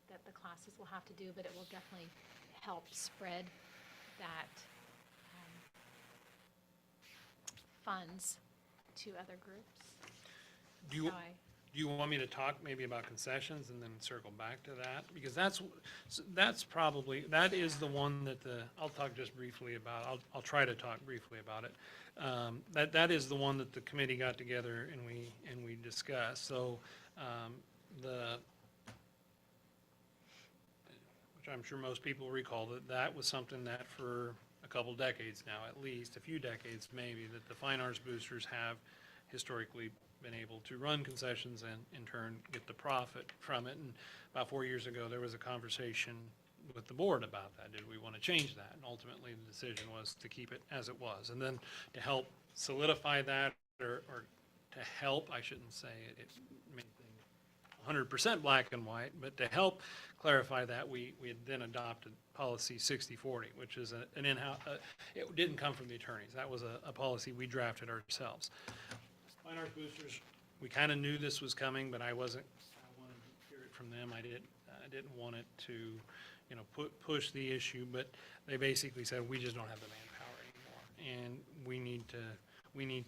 that the classes will have to do, but it will definitely help spread that funds to other groups. Do you, So I- do you want me to talk maybe about concessions and then circle back to that? Because that's probably, that is the one that I'll talk just briefly about, I'll try to talk briefly about it. That is the one that the committee got together and we discussed. So, which I'm sure most people recall, that was something that for a couple decades now, at least, a few decades maybe, that the Fine Arts Boosters have historically been able to run concessions and in turn get the profit from it. And about 4 years ago, there was a conversation with the board about that. Did we want to change that? And ultimately, the decision was to keep it as it was. And then to help solidify that, or to help, I shouldn't say it made things 100% black and white, but to help clarify that, we had then adopted policy 6040, which is an in-house, it didn't come from the attorneys. That was a policy we drafted ourselves. Fine Arts Boosters, we kind of knew this was coming, but I wanted to hear it from them. I didn't want it to, you know, push the issue, but they basically said, we just don't have the manpower anymore. And we need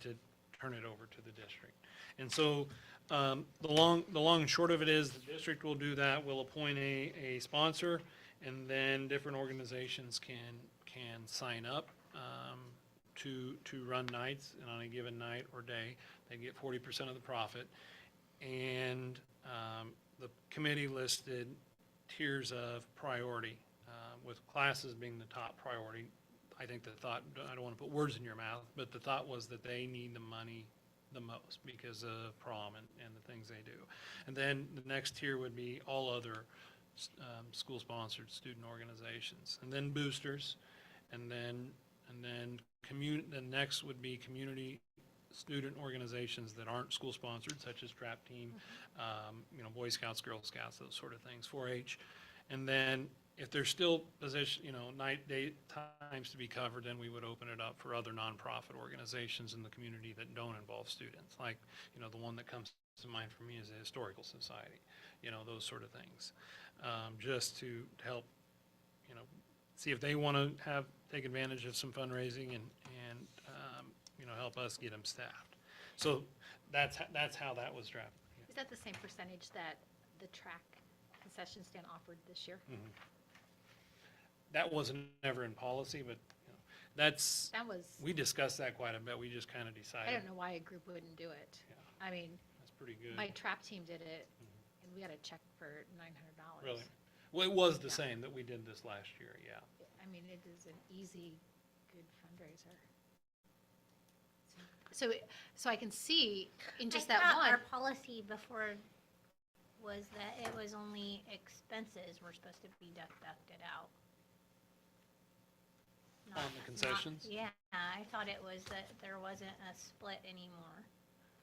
to turn it over to the district. And so, the long and short of it is, the district will do that, will appoint a sponsor, and then different organizations can sign up, to run nights, and on a given night or day, they get 40% of the profit. And, the committee listed tiers of priority, with classes being the top priority. I think the thought, I don't want to put words in your mouth, but the thought was that they need the money the most because of prom and the things they do. And then the next tier would be all other school-sponsored student organizations, and then boosters, and then the next would be community student organizations that aren't school-sponsored, such as Trap Team, Boy Scouts, Girl Scouts, those sort of things, 4-H. And then if there's still night, day times to be covered, then we would open it up for other nonprofit organizations in the community that don't involve students. Like, the one that comes to mind for me is the Historical Society, those sort of things. Just to help, see if they want to take advantage of some fundraising and help us get them staffed. So that's how that was drafted. Is that the same percentage that the track concession stand offered this year? That wasn't ever in policy, but That was, we discussed that quite a bit. We just kind of decided. I don't know why a group wouldn't do it. Yeah. I mean, That's pretty good. my trap team did it, and we had a check for $900. Really? Well, it was the Yeah. same that we did this last year, yeah. I mean, it is an easy, good fundraiser. So I can see in just I that thought one. our policy before was that it was only expenses were supposed to be deducted out. On the concessions? Yeah, I thought it was that there wasn't a split anymore.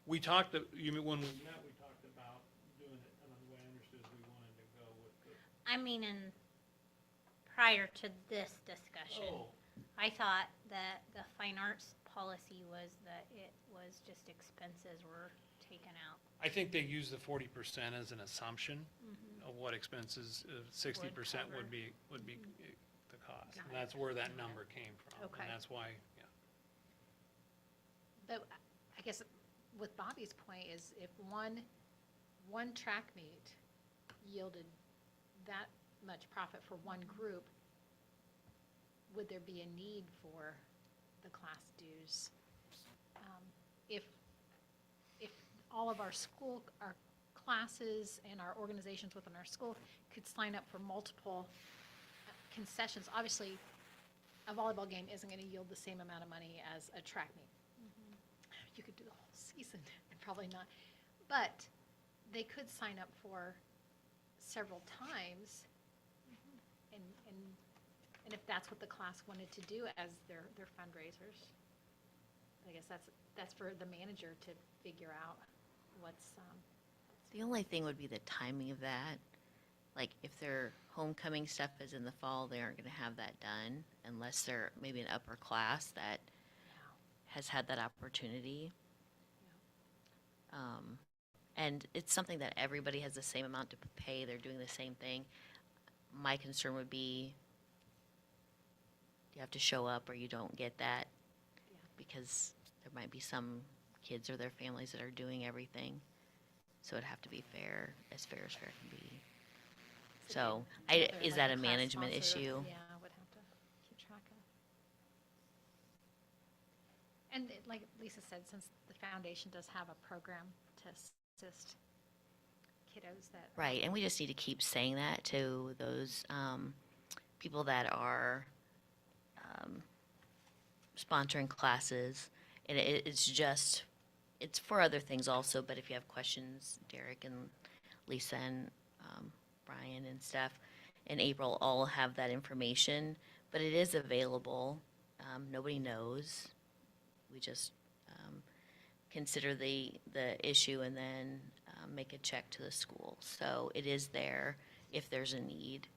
We talked, you mean, when we met, we talked about doing it, and the way I understood is we wanted to go with the. I mean, prior to this discussion, Oh, I thought that the fine arts policy was that it was just expenses were taken out. I think they use the 40% as an assumption of what expenses, 60% cover. would be the cost. Got And it. that's where that number came from. Okay. And that's why, yeah. But I guess with Bobby's point is if one track meet yielded that much profit for one group, would there be a need for the class dues? If all of our classes and our organizations within our school could sign up for multiple concessions, obviously a volleyball game isn't going to yield the same amount of money as a track meet. You could do the whole season and probably not, but they could sign up for several times, and if that's what the class wanted to do as their fundraisers, I guess that's for the manager to figure out what's. The only thing would be the timing of that. Like, if their homecoming stuff is in the fall, they aren't gonna have that done unless they're maybe an upper class that has had that opportunity. And it's something that everybody has the same amount to pay, they're doing the same thing. My concern would be, you have to show up or you don't get that, because there might be some kids or their families that are doing everything. So it'd have to be fair as fair can be. So, is that a management issue? Yeah, I would have to keep track of. And like Lisa said, since the foundation does have a program to assist kiddos that. Right, and we just need to keep saying that to those people that are sponsoring classes. And it's for other things also, but if you have questions, Derek and Lisa and Brian and Steph and April all have that information, but it is available. Nobody knows. We just consider the issue and then make a check to the school. So it is there if there's a need.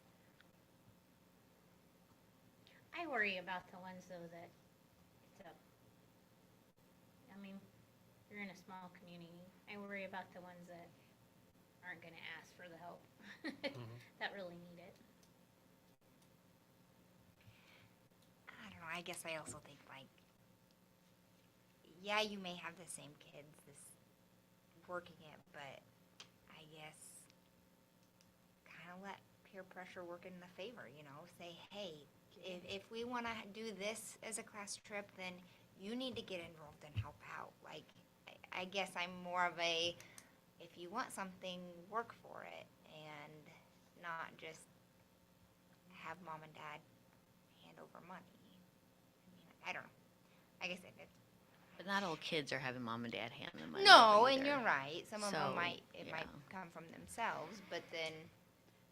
I worry about the ones though that it's up. I mean, you're in a small community. I worry about the ones that aren't gonna ask for the help, that really need it. I don't know, I guess I also think like, yeah, you may have the same kids working it, but I guess kind of let peer pressure work in the favor, say, hey, if we want to do this as a class trip, then you need to get involved and help out. Like, I guess I'm more of a, if you want something, work for it, and not just have mom and dad hand over money. I mean, I don't know. Like I said, it's But not all kids are having mom and dad hand them money. no, over and either. you're right. Some of So, them might yeah. come from themselves, but then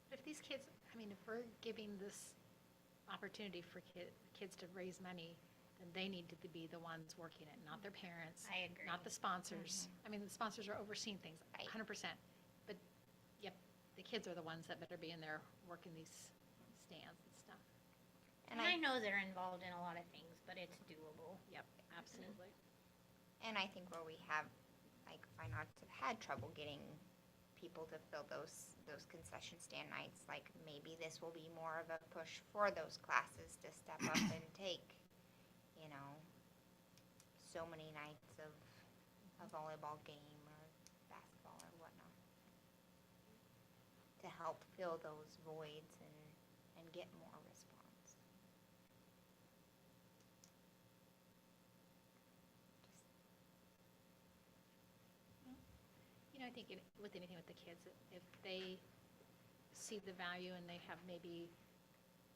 But if these kids, I mean, if we're giving this opportunity for kids to raise money, then they need to be the ones working it, not their parents. I agree. Not the sponsors. I mean, the sponsors are overseeing things, Right. 100%. But, yep, the kids are the ones that better be in there working these stands and stuff. and I know they're involved in a lot of things, but it's doable. Yep, absolutely. And I think where we have, like, fine arts have had trouble getting people to fill those concession stand nights, like, maybe this will be more of a push for those classes to step up and take, so many nights of a volleyball game or basketball or whatnot, to help fill those voids and get more response. I think with anything with the kids, if they see the value and they have maybe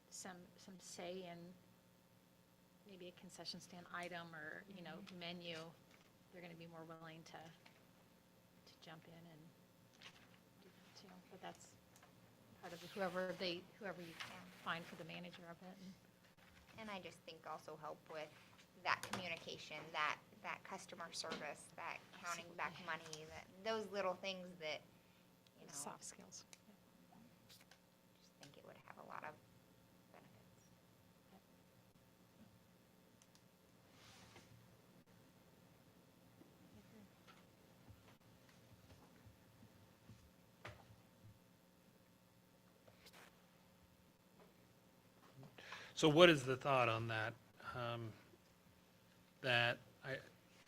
some say in maybe a concession stand item or, menu, they're gonna be more willing to jump in and do that too. But that's part of whoever you find for the manager of it. And I just think also help with that communication, that customer service, that counting back money, those little things that, Soft skills. just think it would have a lot of benefits. So what is the thought on that? It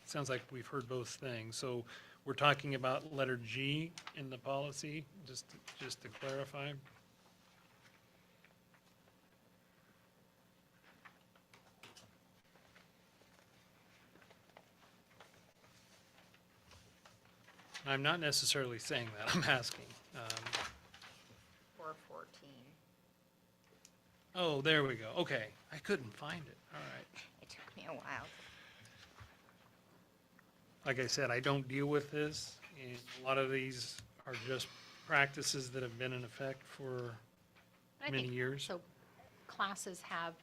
sounds like we've heard both things. So we're talking about letter G in the policy, just to clarify. I'm not necessarily saying that, I'm asking. Or 14. Oh, there we go. Okay, I couldn't find it. All right. It took me a while. Like I said, I don't deal with this, and a lot of these are just practices that have been in effect for I many think years. So classes have,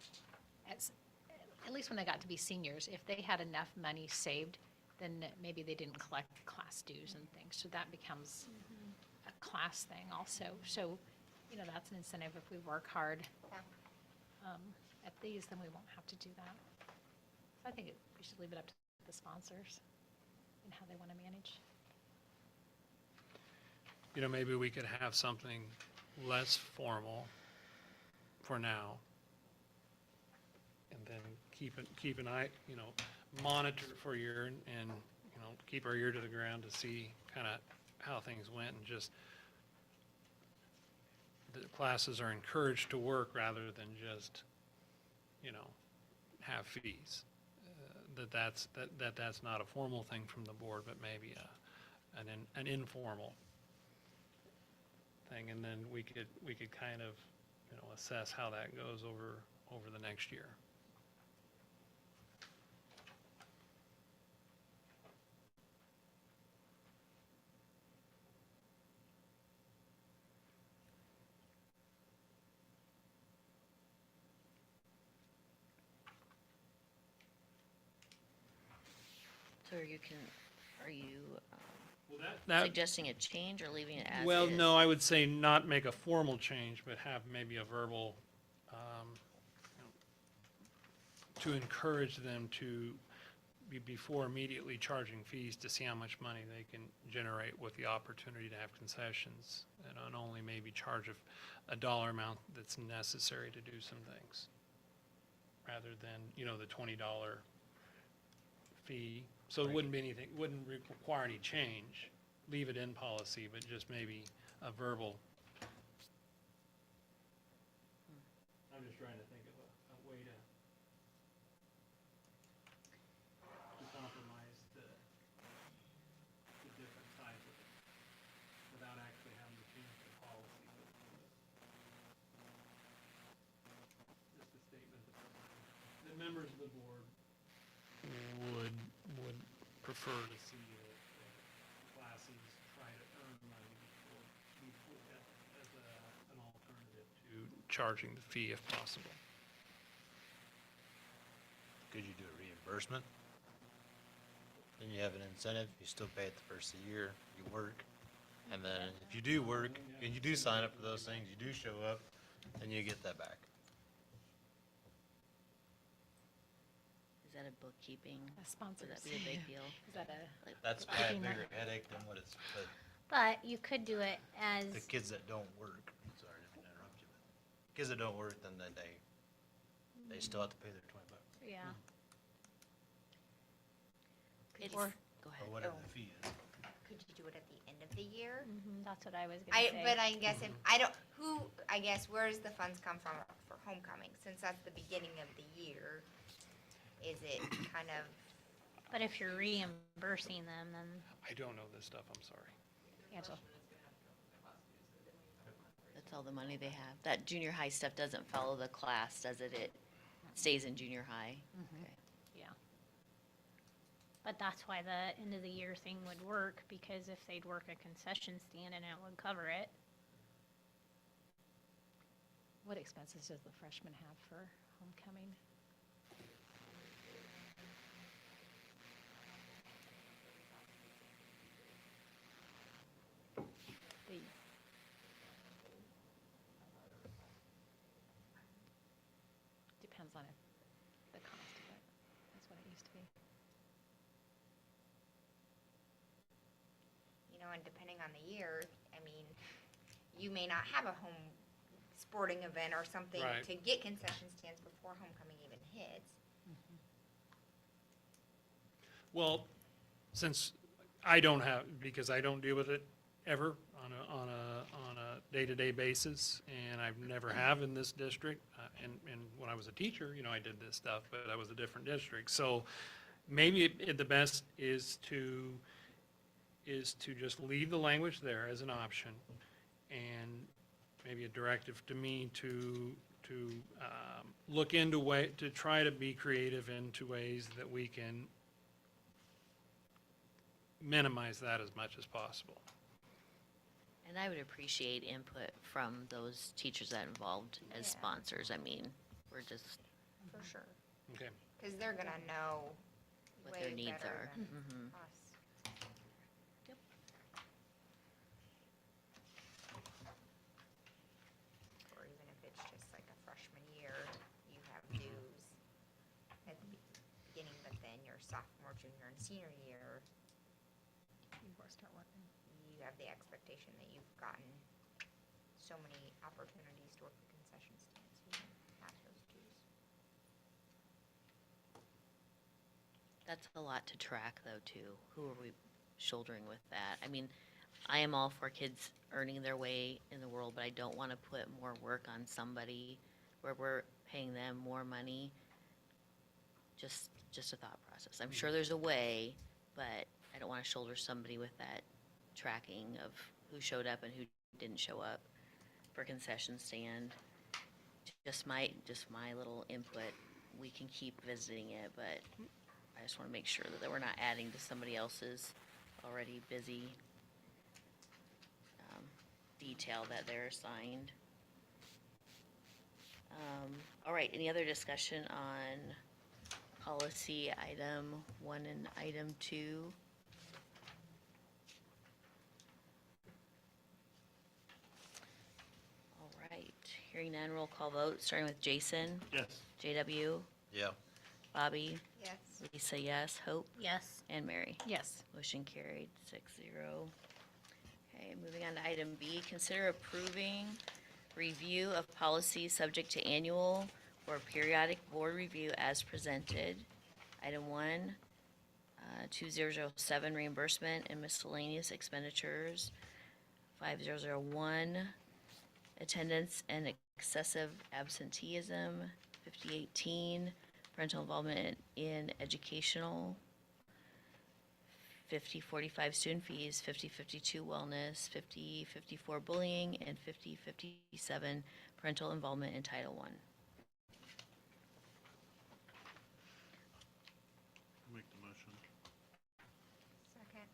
at least when they got to be seniors, if they had enough money saved, then maybe they didn't collect class dues and things. So that becomes a class thing also. So, that's an incentive. If we work hard Yeah. at these, then we won't have to do that. So I think we should leave it up to the sponsors and how they want to manage. Maybe we could have something less formal for now. And then keep an eye, monitor for a year and, keep our ear to the ground to see kind of how things went, and just the classes are encouraged to work rather than just, have fees. That's not a formal thing from the board, but maybe an informal thing, and then we could kind of, assess how that goes over the next year. So are you That, suggesting a change or leaving it as well, is? no, I would say not make a formal change, but have maybe a verbal, to encourage them to before immediately charging fees, to see how much money they can generate with the opportunity to have concessions, and only maybe charge a dollar amount that's necessary to do some things, rather than, the $20 fee. So it wouldn't be anything, wouldn't require any change. Leave it in policy, but just maybe a verbal. I'm just trying to think of a way to compromise the different type of, without actually having to change the policy. Just a statement that the members of the board would prefer to see that classes try to earn money as an alternative to charging the fee if possible. Could you do a reimbursement? Then you have an incentive, you still pay it the first of the year, you work. And then if you do work, and you do sign up for those things, you do show up, then you get that back. Is that a bookkeeping? Would Sponsors. that be a big deal? Is that a, Like, That's probably a bigger headache than what it's, but But you could do it as, the kids that don't work, sorry to interrupt you, but kids that don't work, then they still have to pay their $20, yeah. It's, Or- go or ahead. whatever the fee is. Could you do it at the end of the year? That's what I was gonna say. But I guess if, I don't, I guess, where does the funds come from for homecoming? Since that's the beginning of the year, is it kind of, But if you're reimbursing them, then I don't know this stuff, I'm sorry. Angela? That's all the money they have. That junior high stuff doesn't follow the class, does it? It stays in junior high. Okay. yeah. But that's why the end of the year thing would work, because if they'd work a concession stand and it would cover it. What expenses does the freshman have for homecoming? The depends on it, the cost of it. That's what it used to be. you know, and depending on the year, I mean, you may not have a home sporting event or something Right. to get concession stands before homecoming even hits. Well, since I don't have, because I don't deal with it ever on a day-to-day basis, and I've never have in this district, and when I was a teacher, I did this stuff, but I was a different district. So maybe the best is to just leave the language there as an option, and maybe a directive to me to look into to try to be creative into ways that we can minimize that as much as possible. And I would appreciate input from those teachers that involved as Yeah. sponsors. I mean, we're just For sure. Okay. Because they're gonna know what their way needs better are. than Mhm. us. Yep. Or even if it's just like a freshman year, you have dues at the beginning, but then your sophomore, junior, and senior year, Before I start working. you have the expectation that you've gotten so many opportunities to work the concession stands, you don't have those dues. That's a lot to track though too. Who are we shouldering with that? I mean, I am all for kids earning their way in the world, but I don't want to put more work on somebody where we're paying them more money. Just a thought process. I'm sure there's a way, but I don't want to shoulder somebody with that tracking of who showed up and who didn't show up for concession stand. Just my little input. We can keep visiting it, but I just want to make sure that we're not adding to somebody else's already busy detail that they're assigned. All right, any other discussion on policy item 1 and item 2? All right, hearing none, roll call vote, starting with Jason, Yes. JW, Yeah. Bobby, Yes. Lisa, yes, Hope, Yes. and Mary. Yes. Motion carried, 6-0. Okay, moving on to item B, consider approving review of policies subject to annual or periodic board review as presented. Item 1, 2007 reimbursement and miscellaneous expenditures. 5001 attendance and excessive absenteeism. 5018 parental involvement in educational. 5045 student fees. 5052 wellness. 5054 bullying, and 5057 parental involvement in Title I. Make the motion. Second.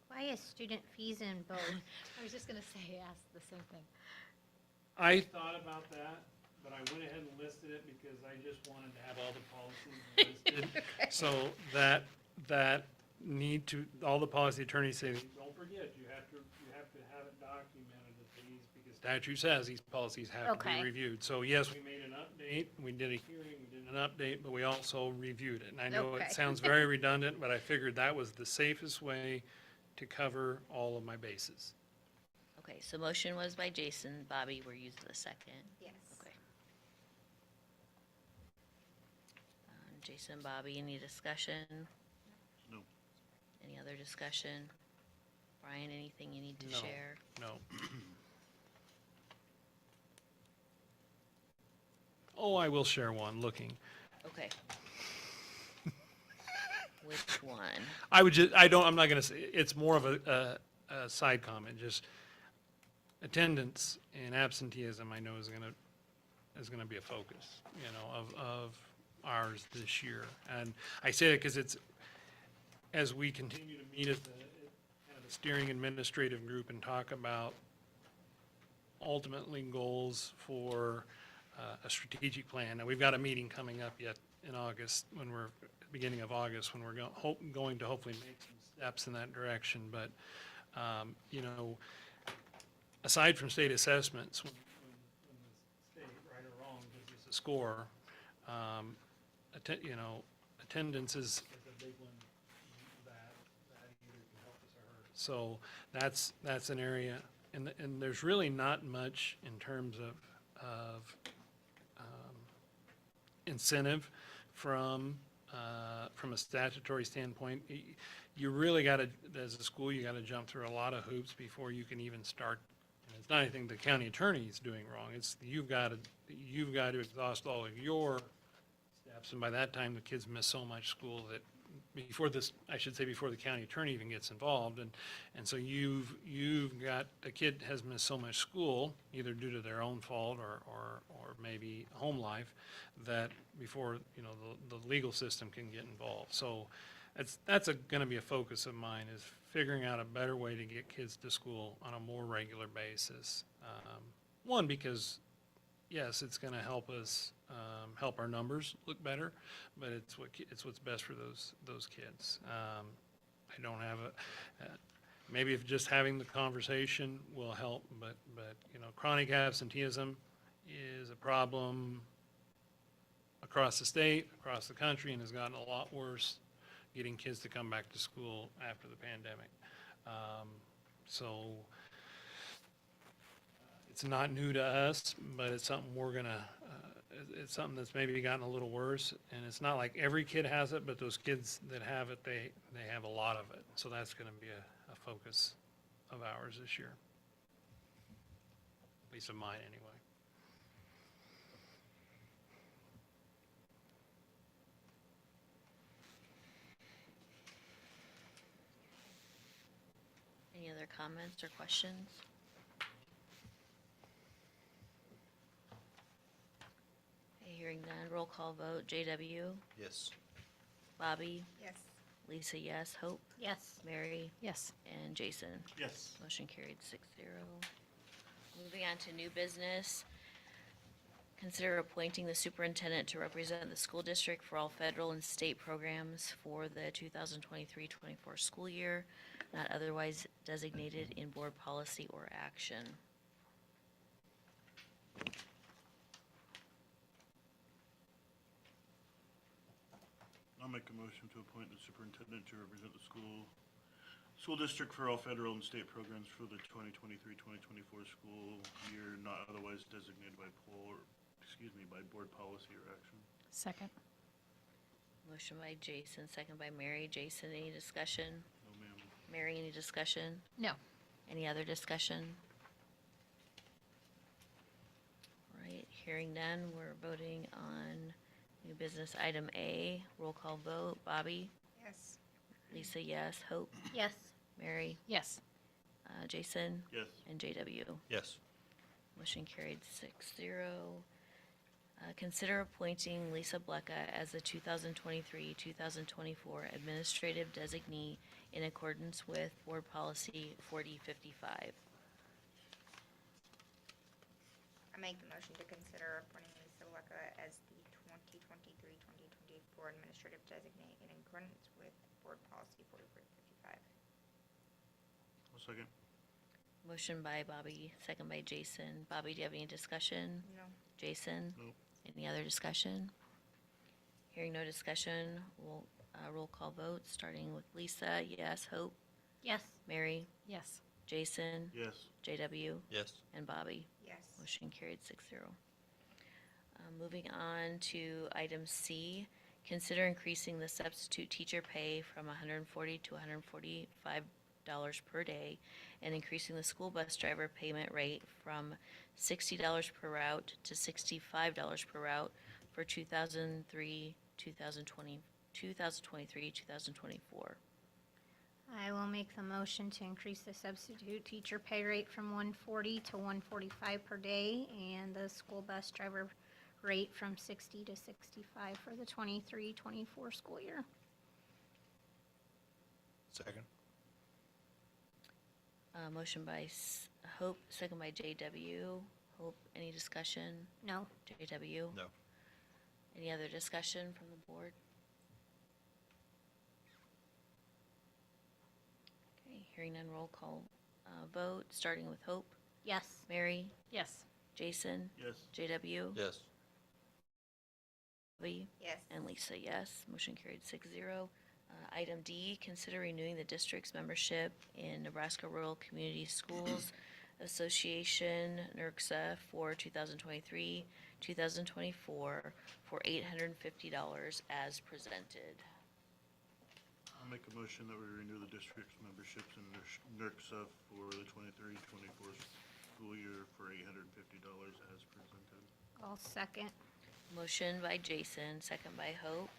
Why is student fees in both? I was just gonna say, ask the same thing. I thought about that, but I went ahead and listed it because I just wanted to have all the policies listed. So that need to, all the policy attorneys say, don't forget, you have to have it documented that these, because statute says these policies have to Okay. be reviewed. So yes, we made an update, we did a hearing, we did an update, but we also reviewed it. And I know Okay. it sounds very redundant, but I figured that was the safest way to cover all of my bases. Okay, so motion was by Jason. Bobby, were you the second? Yes. Okay. Jason, Bobby, any discussion? No. Any other discussion? Brian, anything you need to No. share? No. Oh, I will share one, looking. Okay. Which one? I'm not gonna say, it's more of a side comment, just attendance and absenteeism, I know is gonna be a focus, you know, of ours this year. And I say that because it's, as we continue to meet as kind of the steering administrative group and talk about ultimately goals for a strategic plan. Now, we've got a meeting coming up yet in August, beginning of August, when we're going to hopefully make some steps in that direction. But, you know, aside from state assessments, when the state, right or wrong, gives us a score, you know, attendance is a big one that either can help us or hurt us. So that's an area, and there's really not much in terms of incentive from a statutory standpoint. You really got to, as a school, you got to jump through a lot of hoops before you can even start. And it's not anything the county attorney is doing wrong. It's you've got to exhaust all of your steps, and by that time the kids miss so much school that before the county attorney even gets involved, and so you've got, a kid has missed so much school, either due to their own fault or maybe home life, that before, you know, the legal system can get involved. So that's gonna be a focus of mine, is figuring out a better way to get kids to school on a more regular basis. One, because yes, it's gonna help us, help our numbers look better, but it's what's best for those kids. I don't have maybe if just having the conversation will help, but you know, chronic absenteeism is a problem across the state, across the country, and has gotten a lot worse getting kids to come back to school after the pandemic. So it's not new to us, but it's something it's something that's maybe gotten a little worse. And it's not like every kid has it, but those kids that have it, they have a lot of it. So that's going to be a focus of ours this year. At least of mine, anyway. Any other comments or questions? Okay, hearing none, roll call vote. JW, Yes. Bobby, Yes. Lisa, yes. Hope, Yes. Mary, Yes. and Jason. Yes. Motion carried 6-0. Moving on to new business. Consider appointing the superintendent to represent the school district for all federal and state programs for the 2023-24 school year, not otherwise designated in board policy or action. I'll make a motion to appoint the superintendent to represent the school district for all federal and state programs for the 2023-2024 school year, not otherwise designated by board policy or action. Second. Motion by Jason, second by Mary. Jason, any discussion? No, ma'am. Mary, any discussion? No. Any other discussion? All right, hearing none, we're voting on new business item A. Roll call vote. Bobby? Yes. Lisa, yes. Hope? Yes. Mary? Yes. Jason? Yes. And JW? Yes. Motion carried 6-0. Consider appointing Lisa Blecka as the 2023-2024 administrative designee in accordance with Board Policy 4055. I make the motion to consider appointing Lisa Welka as the 2023-2024 administrative designate in accordance with board policy 4455. I'll second. Motion by Bobby, second by Jason. Bobby, do you have any discussion? No. Jason? Nope. Any other discussion? Hearing no discussion, we'll roll call vote, starting with Lisa, yes. Hope? Yes. Mary? Yes. Jason? Yes. JW? Yes. And Bobby? Yes. Motion carried 6-0. Moving on to item C, consider increasing the substitute teacher pay from $140 to $145 per day and increasing the school bus driver payment rate from $60 per route to $65 per route for 2023, 2024. I will make the motion to increase the substitute teacher pay rate from 140 to 145 per day and the school bus driver rate from 60 to 65 for the 23-24 school year. Second. Motion by Hope, second by JW. Hope, any discussion? No. JW? No. Any other discussion from the board? Okay, hearing none, roll call vote, starting with Hope. Yes. Mary? Yes. Jason? Yes. JW? Yes. Bobby? Yes. And Lisa, yes. Motion carried 6-0. Item D, consider renewing the district's membership in Nebraska Rural Community Schools Association, NERCSA, for 2023, 2024, for $850 as presented. I'll make a motion that we renew the district's memberships in NERCSA for the 23-24 school year for $850 as presented. I'll second. Motion by Jason, second by Hope.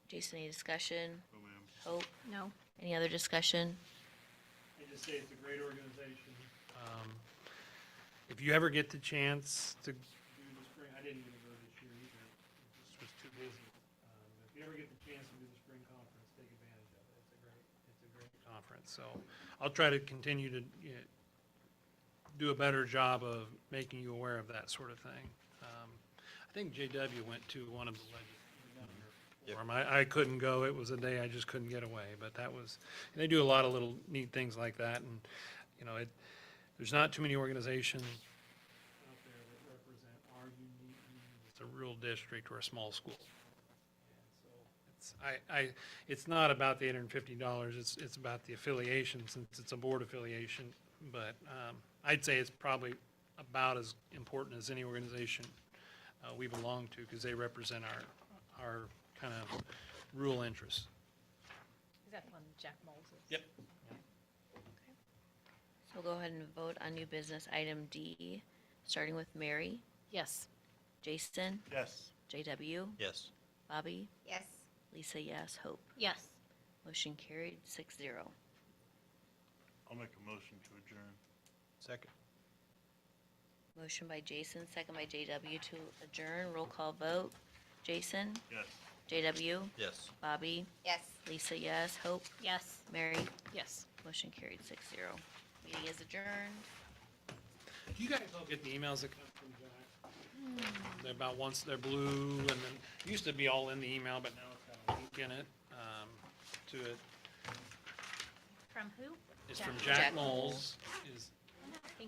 Jason, any discussion? No, ma'am. Hope, No. any other discussion? I just say it's a great organization. If you ever get the chance to, Do the spring, I didn't even go this year either, just was too busy. If you ever get the chance to do the spring conference, take advantage of it. It's a great conference, so I'll try to continue to do a better job of making you aware of that sort of thing. I think JW went to one of the legislative forum. I couldn't go, it was a day I just couldn't get away, but that was, and they do a lot of little neat things like that, and, you know, there's not too many organizations out there that represent our unique needs. It's a rural district or a small school. And so it's not about the $850, it's about the affiliation, since it's a board affiliation, but I'd say it's probably about as important as any organization we belong to, because they represent our kind of rural interests. Is that the one Jack Moles is? Yep. So we'll go ahead and vote on new business item D, starting with Mary, Yes. Jason, Yes. JW, Yes. Bobby, Yes. Lisa, yes. Hope. Yes. Motion carried 6-0. I'll make a motion to adjourn. Second. Motion by Jason, second by JW to adjourn. Roll call vote. Jason, Yes. JW, Yes. Bobby, Yes. Lisa, yes. Hope, Yes. Mary. Yes. Motion carried 6-0. Meeting is adjourned. Do you guys all get the emails that come from Jack? They're about once they're blue, and then, it used to be all in the email, but now it's got a link in it, to it. From who? It's Jack. from Jack Jack Knowles. Knowles.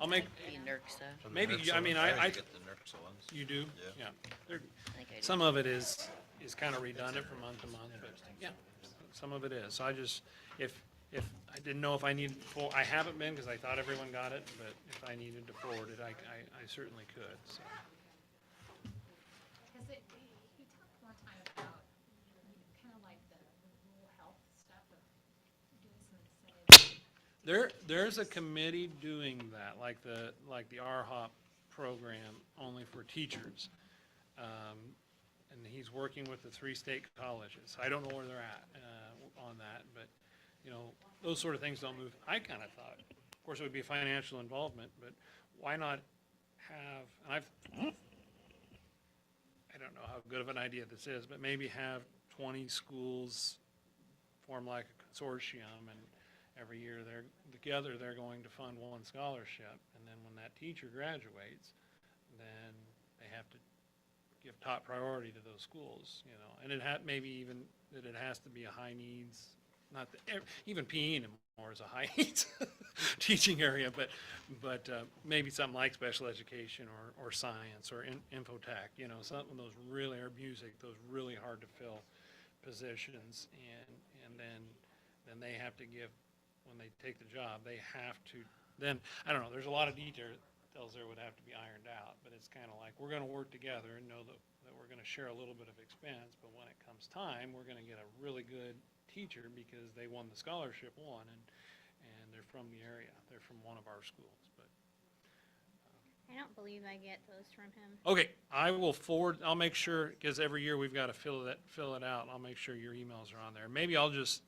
I'll make, Be NERCSA. From the Maybe, NERCSA I mean, ones. I- used to get the NERCSA ones. you do? Yeah. They're, I think I do. some of it is kind of redundant from month to month, but, yeah, some of it is. So I just, if I didn't know if I needed, I haven't been, because I thought everyone got it, but if I needed to forward it, I certainly could, so. Because he talked one time There's a committee doing that, like the RHOP program, only for teachers. And he's working with the 3 state colleges. I don't know where they're at on that, but, you know, those sort of things don't move. I kind of thought, of course, it would be financial involvement, but why not have, and I don't know how good of an idea this is, but maybe have 20 schools form like a consortium, and every year they're going to fund one scholarship, and then when that teacher graduates, then they have to give top priority to those schools, you know, and maybe even that it has to be a high needs, not that, even PE anymore is a high needs teaching area, but maybe something like special education or science or infotech, you know, some of those really, or music, those really hard to fill positions, and then they have to give, when they take the job, they have to, then, I don't know, there's a lot of details there would have to be ironed out, but it's kind of like, we're going to work together and know that we're going to share a little bit of expense, but when it comes time, we're going to get a really good teacher because they won the scholarship one, and they're from the area, they're from one of our schools, but. I don't believe I get those from him. Okay, I will forward, I'll make sure, because every year we've got to fill it out, I'll make sure your emails are on there. Maybe I'll just,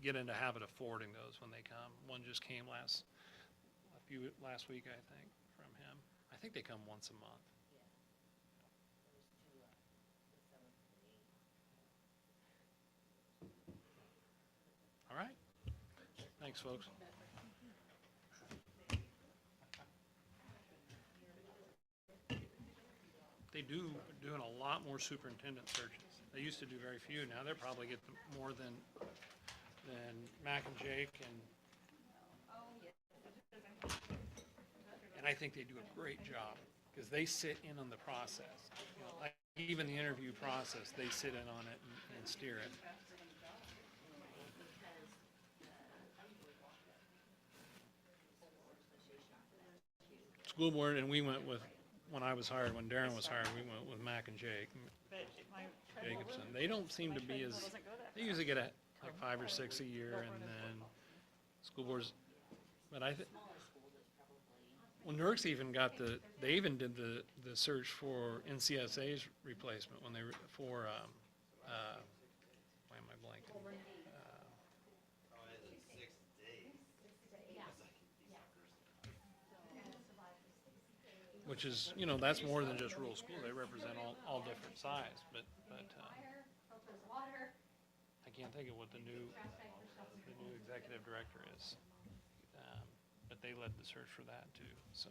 get into habit of forwarding those when they come. One just came last week, I think, from him. I think they come once a month. All right, thanks, folks. They doing a lot more superintendent searches. They used to do very few. Now they're probably get more than Mac and Jake, and I think they do a great job because they sit in on the process. You know, like even the interview process, they sit in on it and steer it. School board, and we went with, when I was hired, when Darren was hired, we went with Mac and Jake Jacobson. They don't seem to be as, they usually get like 5 or 6 a year, and then school boards, but I think, well, NERC's even got they even did the search for NCSA's replacement when they, why am I blanking? Which is, you know, that's more than just rural school. They represent all different sides, but I can't think of what the new executive director is. But they led the search for that too. So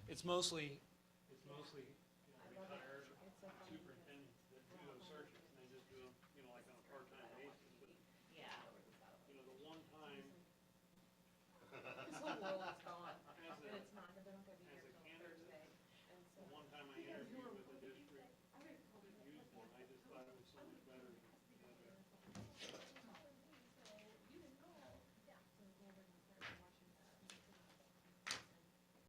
it's mostly you know, retired